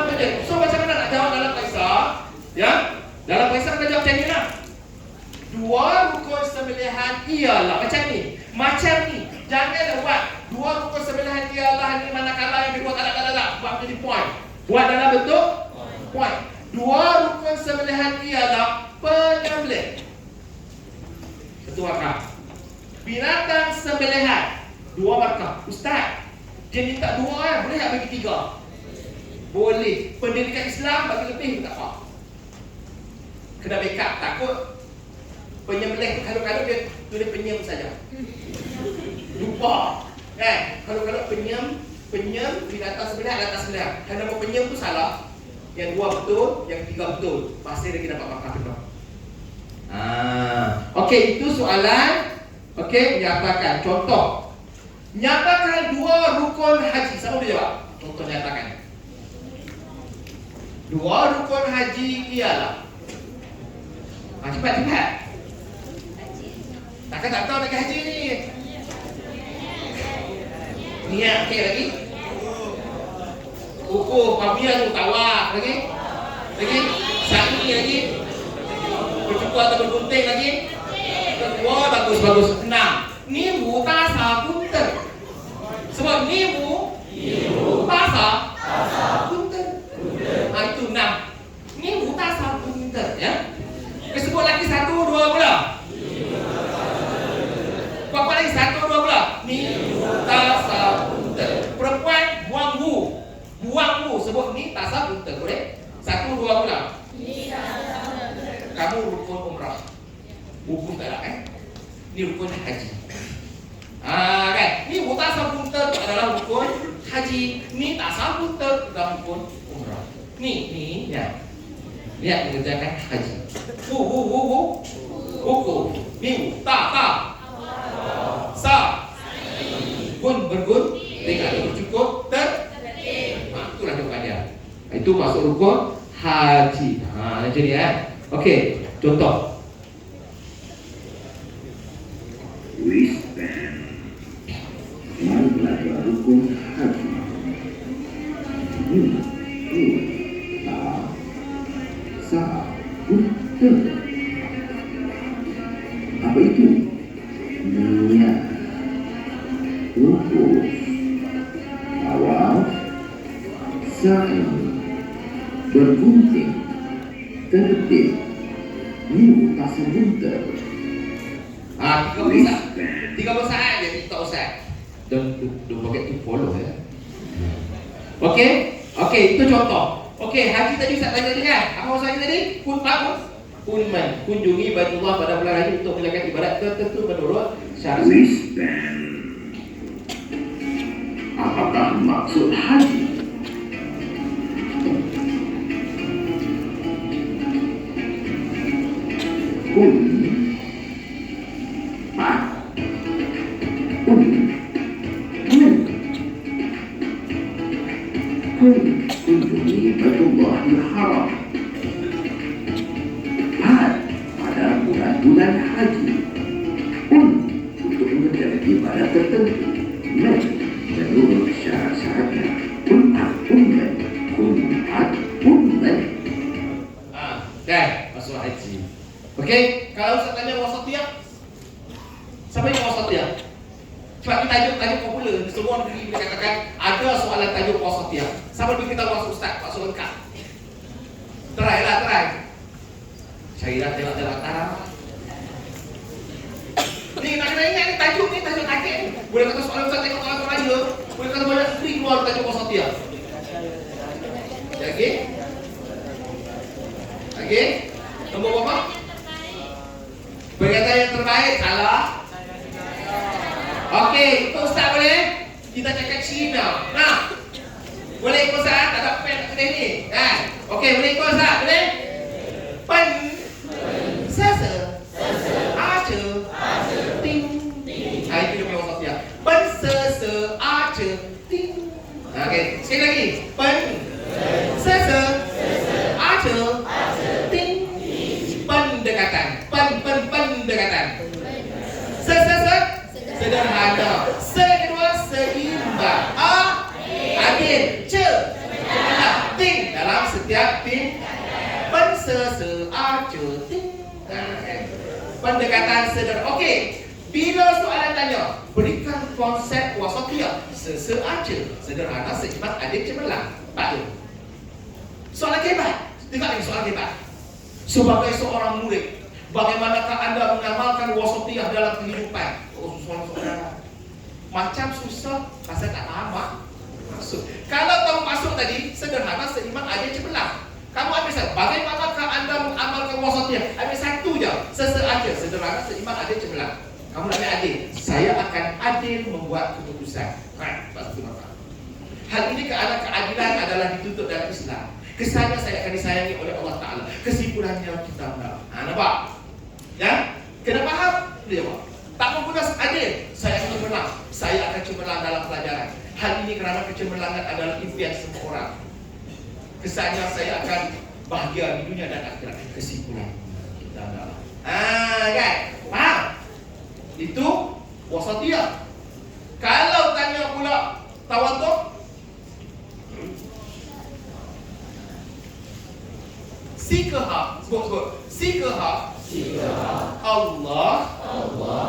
B: Betul. So macam mana nak jawab dalam Qaisar? Ya? Dalam Qaisar kita jawab macam ni lah. Dua rukun sembelihan ialah macam ni. Jangan buat dua rukun sembelihan ialah ni manakala yang kedua tak. Buat menjadi point. Buat dalam bentuk point. Dua rukun sembelihan ialah penyembelih. Satu markah. Binatang sembelihan. Dua markah. Ustaz, dia minta dua boleh tak bagi tiga? Boleh. Pendidikan Islam bagi lebih tak apa. Kena backup. Takut penyembelih tu kalau-kalau dia tulis penyem saja. Lupa. Kalau-kalau penyem binatang sembelihan atas sembelihan. Kalau nama penyem tu salah. Yang dua betul, yang tiga betul. Pasti lagi dapat markah penuh. Okey, itu soalan. Okey, nyatakan. Contoh. Nyatakan dua rukun haji. Siapa boleh jawab? Contoh nyatakan. Dua rukun haji ialah. Cepat. Takkan tak tahu nak haji ni. Niat okey lagi. Ukur, pabia tu, tawaf lagi. Sa'i lagi. Bercukur atau bergunting lagi. Wah, bagus. 6. Nimu tasa punten. Sebab nimu tasa punten. Itu 6. Nimu tasa punten, ya. Sebut lagi 1, 2 pula. Apa lagi 1, 2 pula. Nimu tasa punten. Perempuan buang bu. Sebut ni tasa punten, boleh? 1, 2 pula. Kamu rukun umrah. Hukum tak ada Ni rukun haji. Kan? Ni tasa punten adalah rukun haji. Ni tasa punten adalah rukun umrah. Ni ya. Lihat mengerjakan haji. Hukum. Ni ta. Sa. Bergun. Tinggal bercukup. Itulah jawapan dia. Itu masuk rukun haji. Macam ni Okey, contoh.
C: Wristband. Mari belajar rukun haji. Apa itu? Niat. Rukun. Awal. Sa'i. Bergunting. Tertib. Ni tasa bunter.
B: 30 saat je TikTok Ustaz. Don't forget to follow ya. Okey, itu contoh. Okey, haji tadi Ustaz tanya tadi kan? Apa maksudnya tadi? Kunman, kunjungi Baitullah pada bulan haji untuk menjalankan ibadat tertentu menurut syarat.
C: Wristband. Apakah maksud haji? Kun. Pak. Kun. Kunjungi Baitullahil Haram. Pada bulan-bulan haji. Untuk mengerjakan ibadat tertentu. Menurut syarat-syaratnya.
B: Dan masuk haji. Okey, kalau Ustaz tanya wasatiyah, siapa yang wasatiyah? Sebab ini tajuk popular di semua negeri kita katakan ada soalan tajuk wasatiyah. Siapa bagi kita masuk Ustaz? Masuk lengkap. Try. Syairat tengok tarah. Ni nak kena ingat ni tajuk kaget ni. Boleh kata soalan Ustaz tengok tarah aja. Boleh kata banyak negeri keluar tajuk wasatiyah. Okey? Nombor berapa? Perkataan yang terbaik salah. Okey, ikut Ustaz boleh? Kita cakap Cina. Nah. Boleh ikut Ustaz? Tak ada pen nak kedai ni. Kan? Okey, boleh ikut Ustaz? Boleh? Pen. Sese. Ace. Ting. Itu dia punya wasatiyah. Pen, sese, ace, ting. Okey, sekali lagi. Pen. Sese. Ace. Ting. Pendekatan. Pendekatan. Sederhana. Kedua seimbang. Adil. Ting dalam setiap ting. Ting. Pendekatan sederhana. Okey. Bila soalan tanya, berikan konsep wasatiyah. Sederhana, seimbang, adil, cemerlang. Patut. Soalan hebat. Tengok lagi soalan hebat. Sebagai seorang murid, bagaimanakah anda mengamalkan wasatiyah dalam kehidupan? Soalan macam susah, rasa tak faham masuk. Kalau tahu masuk tadi, sederhana, seimbang, adil, cemerlang. Kamu ambil satu. Bagaimanakah anda mengamalkan wasatiyah? Ambil satu je. Sederhana, seimbang, adil, cemerlang. Kamu ambil adil. Saya akan adil membuat keputusan. Pasti maka. Hal ini kerana keadilan adalah dituntut dalam Islam. Kesannya saya akan disayangi oleh Allah Ta'ala. Kesimpulannya kita menang. Nampak? Ya? Kena faham? Dia jawab. Tak menggunakan adil, saya akan cemerlang. Saya akan cemerlang dalam pelajaran. Hal ini kerana kecemerlangan adalah impian semua orang. Kesannya saya akan bahagia di dunia dan akhirat. Kesimpulan kita menang. Kan? Faham? Itu wasatiyah. Kalau tanya pula tawaduk, Sikaha, sebut. Sikaha Allah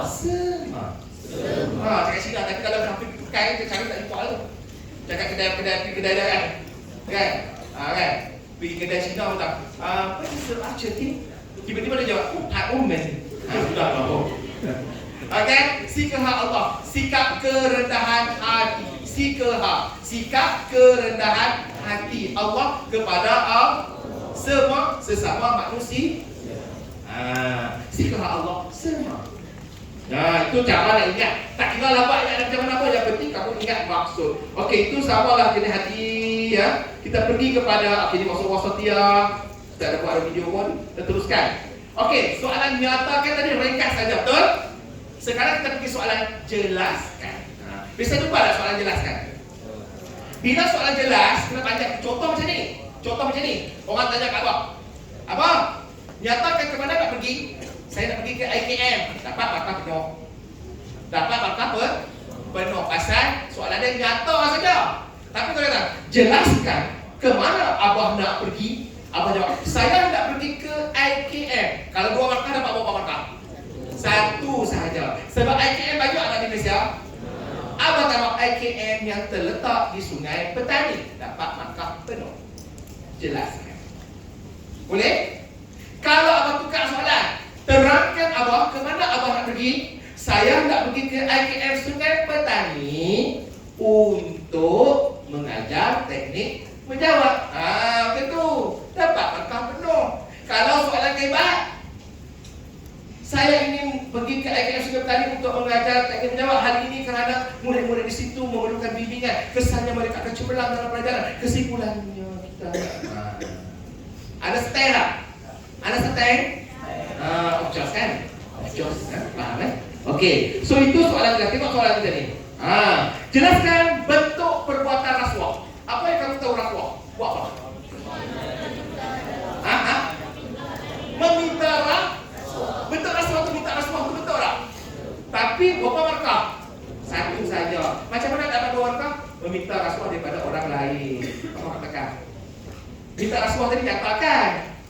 B: semua. Cakap Cina, tapi kalau hampir tukar kita cari tak jumpa tu. Cakap kedai kan. Kan? Pergi kedai Cina macam apa sih aja ni? Tiba-tiba dia jawab, men. Sudah tahu. Okey, sikaha Allah, sikap kerendahan hati. Sikap kerendahan hati Allah kepada semua sesama manusia. Sikap Allah semua. Itu cara nak ingat. Tak kira lah buat ingat macam mana pun, yang penting kamu ingat maksud. Okey, itu samalah kena hati ya. Kita pergi kepada ini maksud wasatiyah. Kita ada buat video pun. Kita teruskan. Okey, soalan nyatakan tadi ringkas saja, betul? Sekarang kita pergi soalan jelaskan. Bisa lupa tak soalan jelaskan? Bila soalan jelas, kena banyak contoh macam ni. Orang tanya kat Abang, nyatakan ke mana nak pergi? Saya nak pergi ke IKM. Dapat markah penuh. Penuh. Pasal soalan dia nyata saja. Tapi kalau kata, jelaskan ke mana Abang nak pergi? Abang jawab, saya nak pergi ke IKM. Kalau 2 markah dapat berapa markah? 1 sahaja. Sebab IKM banyak ada di Malaysia. Abang jawab IKM yang terletak di Sungai Petani. Dapat markah penuh. Jelaskan. Boleh? Kalau abang tukar soalan, terangkan abang ke mana abang nak pergi. Saya nak pergi ke IKM Sungai Petani untuk mengajar teknik menjawab. Macam kesannya mereka akan cemerlang dalam pelajaran. Kesimpulannya kita understand tak? Understand? Of course kan? Of course kan? Faham kan? Okey, so itu soalan kita. Tengok soalan kita ni. Jelaskan bentuk perbuatan rasuah. Apa yang kamu tahu rasuah? Buat apa? Meminta rasuah. Bentuk rasuah tu minta rasuah tu betul tak? Tapi berapa markah? Satu saja. Macam mana dapat 2 markah? Meminta rasuah daripada orang lain. Apa katakan? Minta rasuah tadi nyatakan.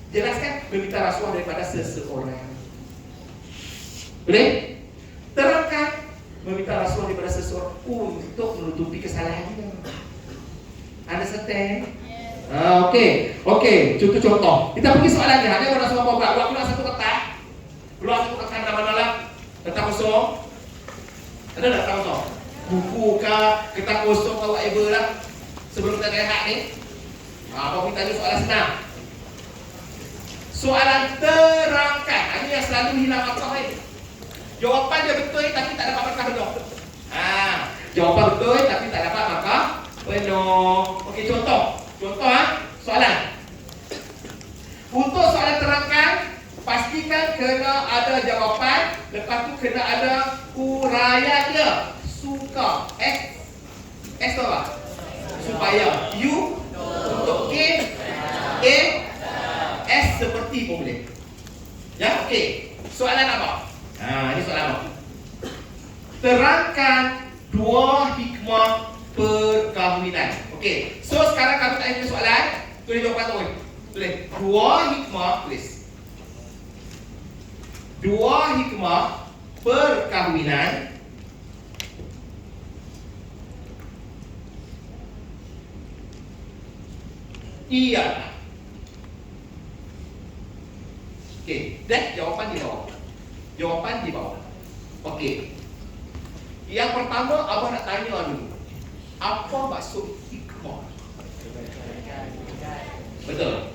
B: Jelaskan meminta rasuah daripada seseorang. Boleh? Terangkan meminta rasuah daripada seseorang untuk menutupi kesalahannya. Understand? Okey. Contoh. Kita pergi soalannya. Ada orang rasuah apa? Buat keluar satu kotak. Keluar satu kotak mana lah? Kertas kosong. Ada tak kertas kosong? Buku kah? Kertas kosong atau whatever lah. Sebelum kita rehat ni. Apa kita tanya soalan senang. Soalan terangkan. Ini yang selalu hilang markah ni. Jawapan dia betul tapi tak dapat markah penuh. Jawapan betul tapi tak dapat markah penuh. Okey, contoh soalan. Untuk soalan terangkan, pastikan kena ada jawapan, lepas tu kena ada huraian dia. Suka S tu apa? Supaya U untuk A S seperti pun boleh. Ya, okey. Soalan apa? Ini soalan apa? Terangkan 2 hikmah perkahwinan. Okey. So sekarang kamu tak ada soalan, tulis jawapan tu. Tulis 2 hikmah, tulis. 2 hikmah perkahwinan ialah. Okey, dan jawapan di bawah. Jawapan di bawah. Okey. Yang pertama abang nak tanya dulu. Apa maksud hikmah? Betul.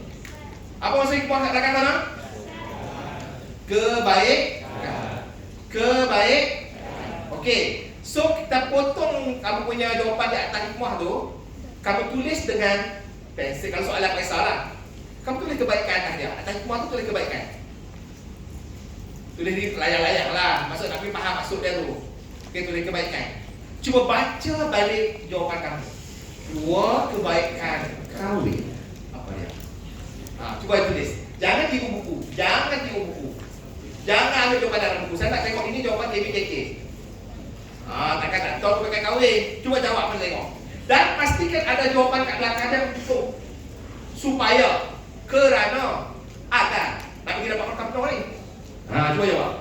B: Apa maksud hikmah kat belakang sana? Kebaikan. Okey. So kita potong kamu punya jawapan di atas hikmah tu, kamu tulis dengan pensel. Kalau soalan kisahlah, kamu tulis kebaikan atas dia. Atas hikmah tu tulis kebaikan. Tulis di layar-layar lah. Maksud nak faham maksud dia tu. Okey, tulis kebaikan. Cuba baca balik jawapan kamu. 2 kebaikan kahwin. Apa dia? Cuba tulis. Jangan tiru buku. Jangan ambil jawapan dalam buku. Saya nak tengok ini jawapan KBKK. Takkan tak tahu kebaikan kahwin. Cuba jawab, tengok. Dan pastikan ada jawapan kat belakang dia untuk supaya, kerana, agar. Nak pergi dapat markah penuh ni. Cuba jawab.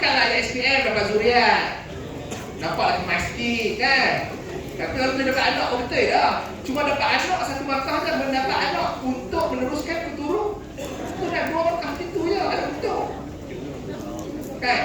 B: dapatkanlah SPM, dapat Zuriat. Nampak lagi masjid kan. Tapi kalau kita dapat anak, oh betul dah. Cuma dapat anak satu markah je, mendapat anak untuk meneruskan keturunan. Itu dah 2 markah itu je, ada betul. Kan?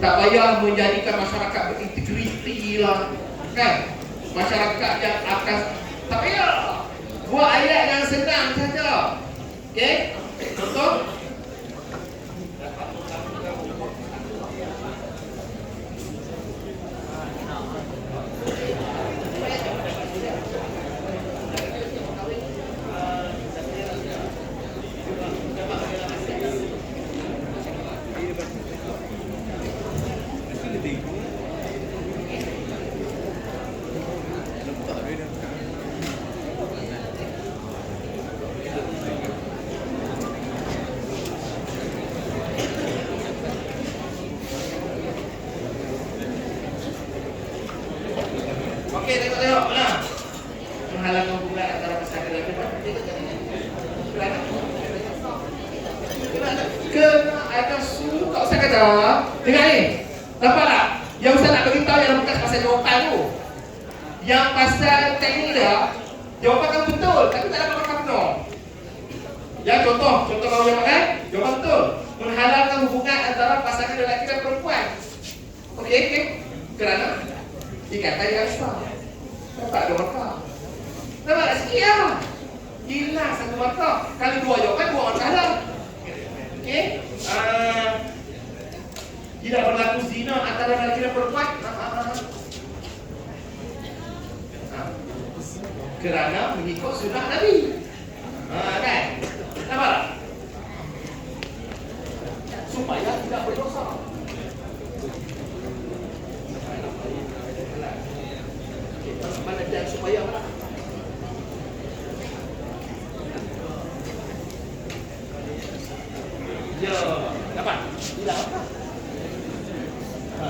B: Tak payah menjadikan masyarakat berintegriti lah, kan? Masyarakat yang akan, tak payah. Buat ayat yang senang saja. Okey? Contoh. Okey, tengok lah. Menghalang hubungan antara masyarakat dan kena ada suruh. Tak usah kata. Dengar ni. Nampak tak? Yang Ustaz nak beritahu yang bukan pasal jawapan tu. Yang pasal teknik dia, jawapan kan betul, tapi tak dapat makan penuh. Ya, contoh kalau yang makan, jawapan betul. Menghalangkan hubungan antara pasangan lelaki dan perempuan. Okey. Kerana dikata yang besar. Tak ada markah. Nampak tak sikit lah. Hilang satu markah. Kalau 2 jawapan, 2 markah lah. Okey. Tidak berlaku zina antara lelaki dan perempuan. Kerana mengikut sunnah Nabi. Kan? Nampak tak? Supaya tidak berdosa. Mana dia supaya mana? Ya, dapat. Hilang apa?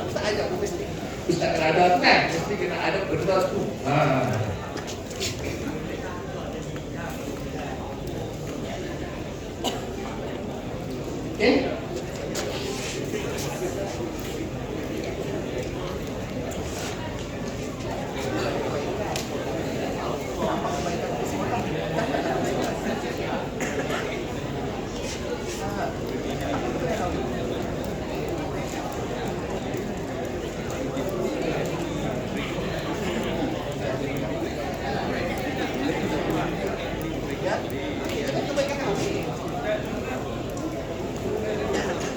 B: Ustaz ajak aku mesti. Ustaz kena ada kan? Mesti kena ada kertas tu. Okey?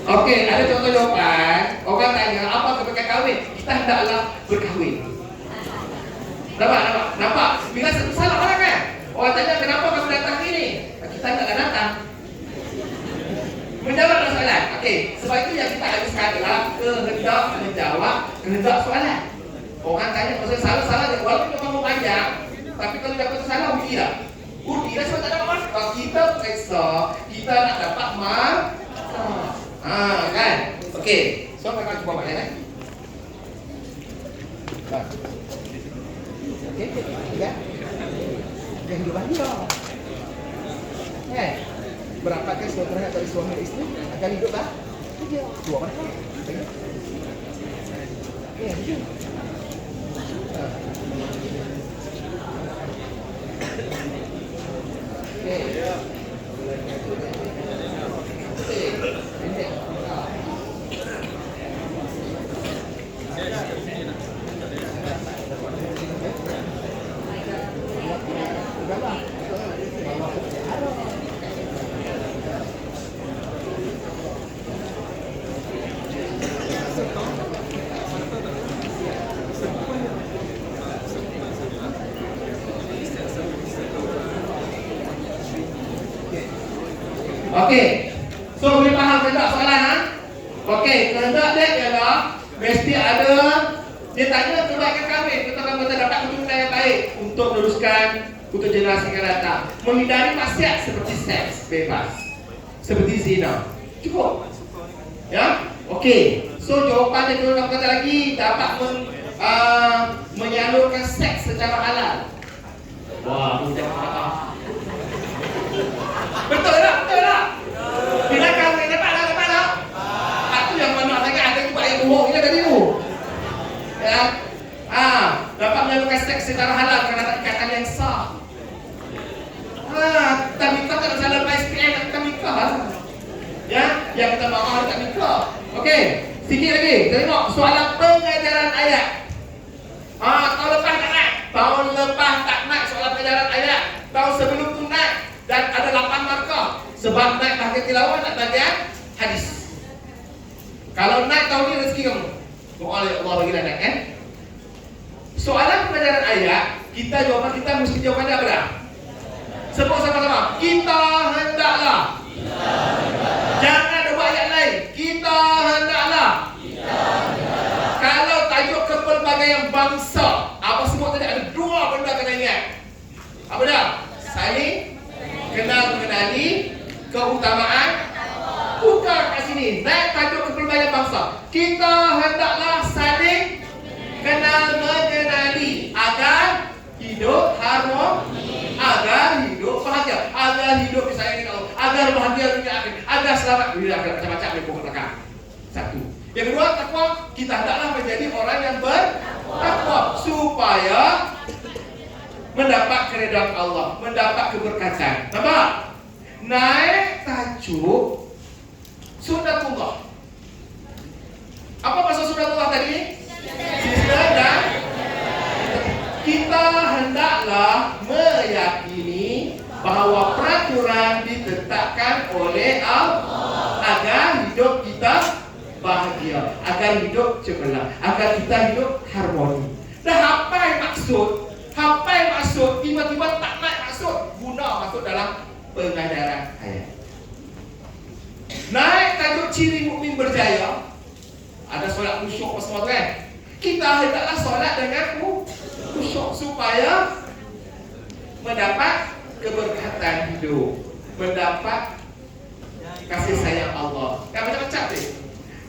B: Okey, ada contoh jawapan. Orang tanya, apa kebaikan kahwin? Kita hendaklah berkahwin. Nampak? Bila salah orang kan? Orang tanya, kenapa kamu datang sini? Kita hendaklah datang. Menjawab soalan. Okey, sebab itu yang kita harus adalah kehendak menjawab kehendak soalan. Orang tanya, maksudnya salah je. Walaupun memang panjang, tapi kalau dapat salah, uji lah. Uji lah sebab tak dapat markah. Kita periksa, kita nak dapat markah. Kan? Okey. So kakak cuba buat kan? Okey, tiga. Yang hidup dia. Berapakah sebenarnya dari suami dan istri akan hidup lah? Tiga. Dua mana? Ya, tiga. Okey. So boleh faham tak soalan ha? Okey, kehendak dia ialah mesti ada, dia tanya kebaikan kahwin, kita dapat keturunan yang baik untuk meneruskan untuk generasi yang akan datang. Menghindari maksiat seperti seks bebas, seperti zina. Cukup. Ya? Okey. So jawapan dia kalau nak kata lagi dapat menyalurkan seks secara halal. Wah, mudah tak? Betul tak? Betul tak? Bila kahwin dapat tak? Aku yang mana sangat ada juga yang bohong kita tadi tu. Ya. Dapat menyalurkan seks secara halal kerana ada ikatan yang sah. Kita nikah tak ada salah SPM nak kita nikah. Ya, yang kita mahal tak nikah. Okey, sikit lagi. Tengok soalan pengajaran ayat. Tahun lepas tak naik. Tahun lepas tak naik soalan pengajaran ayat. Tahun sebelum tu naik dan ada 8 markah. Sebab naik bahagian tilawah tak bahagian hadis. Kalau naik tahun ni rezeki kamu. Doa Allah bagilah naik Soalan pengajaran ayat, jawapan kita mesti jawapannya apa dah? Sebut sama-sama. Kita hendaklah. Jangan ada ayat lain. Kita hendaklah. Kalau tajuk kepelbagaian bangsa, apa sebut tadi ada 2 benda kena ingat. Apa dah? Saling kenal mengenali, keutamaan. Bukan kat sini. Naik tajuk kepelbagaian bangsa. Kita hendaklah saling kenal mengenali agar hidup harmoni, agar hidup bahagia, agar hidup disayangi Allah, agar bahagia dunia akhir, agar selamat dunia akhir. Macam-macam di pokok belakang. Satu. Yang kedua, takwa. Kita hendaklah menjadi orang yang bertakwa supaya mendapat keridhaan Allah, mendapat keberkatan. Nampak? Naik tajuk sunnatullah. Apa maksud sunnatullah tadi? Dan kita hendaklah meyakini bahawa peraturan ditetapkan oleh Allah agar hidup kita bahagia, agar hidup cemerlang, agar kita hidup harmoni. Dah hafal maksud, tiba-tiba tak naik maksud, guna masuk dalam pengajaran ayat. Naik tajuk ciri mukmin berjaya. Ada solat khusyuk apa semua tu kan? Kita hendaklah solat dengan khusyuk supaya mendapat keberkatan hidup, mendapat kasih sayang Allah. Kan macam-macam tu.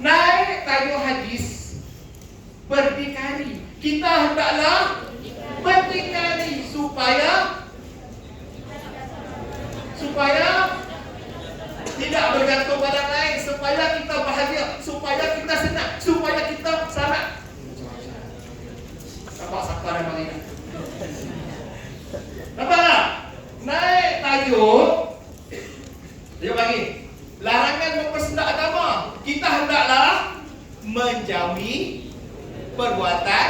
B: Naik tajuk hadis berdikari. Kita hendaklah berdikari supaya tidak bergantung pada lain, supaya kita bahagia, supaya kita senang, supaya kita selamat. Nampak siapa dan Malina? Nampak tak? Naik tajuk lagi. Larangan mempersendak agama. Kita hendaklah menjauhi perbuatan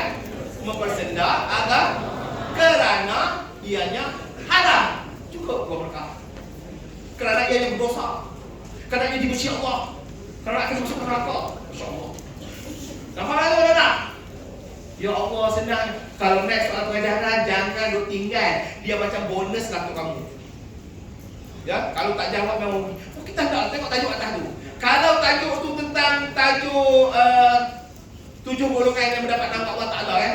B: mempersendak agama kerana ianya haram. Cukup gua berkata. Kerana ianya berdosa. Kerana ia dibenci Allah. Kerana akan masuk neraka. Insya-Allah. Nampak tak? Ya Allah, senang. Kalau next soal pengajaran, jangan duk tinggal. Dia macam bonus lah untuk kamu. Ya, kalau tak jawab memang kita tak tengok tajuk atas tu. Kalau tajuk tu tentang tajuk 7 golongan yang mendapat nama Allah Taala kan.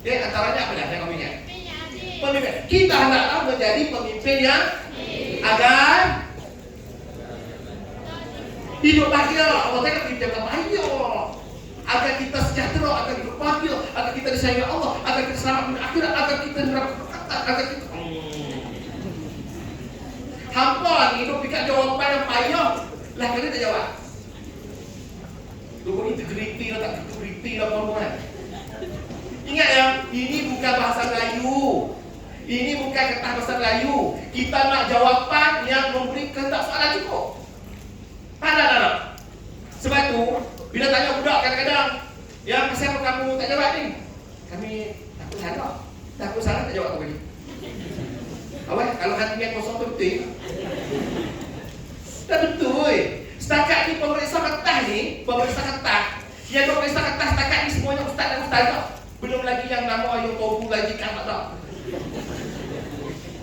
B: Antaranya apa dah yang kamu ingat? Pemimpin. Kita hendaklah menjadi pemimpin yang agar Hidup bahagia. Allah Ta'ala kita bahagia. Agar kita sejahtera, agar hidup bahagia, agar kita disayangi Allah, agar kita selamat di akhirat, agar kita neraka, agar kita hampa ni hidup dekat jawapan yang payah. Lah kena tak jawab. Lupa integriti lah, tak integriti lah kawan-kawan. Ingat ya, ini bukan bahasa Melayu. Ini bukan kata bahasa Melayu. Kita nak jawapan yang memberi kehendak soalan cukup. Pandang tak? Sebab tu, bila tanya budak kadang-kadang, yang kenapa kamu tak jawab ni? Kami takut salah. Takut salah tak jawab apa lagi. Awak kalau hatinya kosong tu betul. Tak betul. Setakat ni pemeriksa kertas ni, yang pemeriksa kertas setakat ni semuanya ustaz dan ustazah. Belum lagi yang nama yang tofu lagi kan tak ada.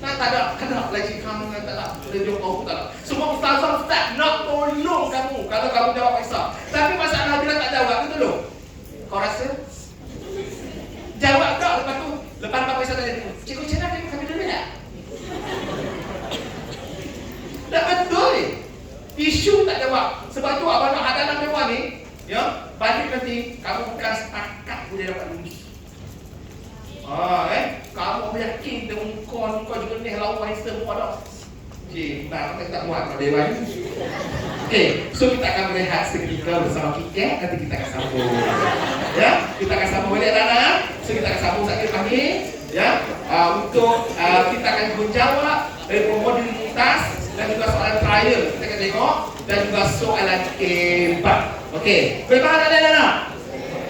B: Nah tak ada, kena lagi kamu tak ada. Dia tofu tak ada. Semua ustazah ustaz nak tolong kamu kalau kamu jawab periksa. Tapi masalah bila tak jawab betul loh. Kau rasa? Jawab tak lepas tu. Lepas periksa tanya, cikgu macam mana kami dulu tak? Tak betul. Isu tak jawab. Sebab tu abang nak hadalan dewan ni, ya, balik nanti kamu bukan setakat boleh dapat lulus. Kamu yakin dengan kau juga ni lawan semua dah. Okey, nak tak muat pada dewan. Okey, so kita akan berehat seketika bersama Kike, nanti kita akan sambung. Ya, kita akan sambung balik anak-anak. So kita akan sambung sekali pagi, ya. Untuk kita akan menjawab dari modul lintas dan juga soalan trial kita akan tengok dan juga soalan keempat. Okey, bertahan anak-anak.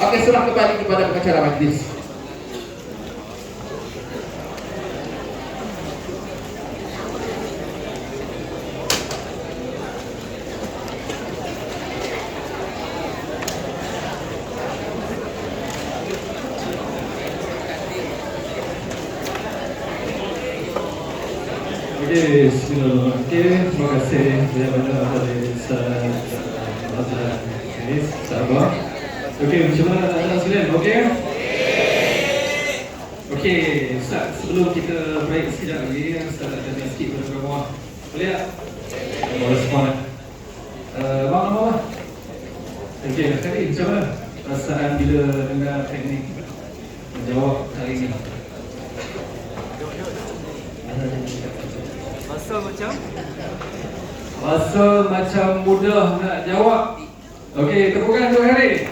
B: Okey, serah kembali kepada pengacara majlis.
A: Okey, bismillahirrahmanirrahim. Terima kasih kepada ahli sahabat. Okey, macam mana anak-anak sekalian? Okey? Okey, Ustaz, sebelum kita break sekejap lagi, Ustaz nak tanya sikit kepada kamu. Boleh tak? Respon. Abang nama apa? Okey, sekali macam mana perasaan bila dengar teknik menjawab kali ini? Rasa macam mudah nak jawab. Okey, tepukan untuk Harry.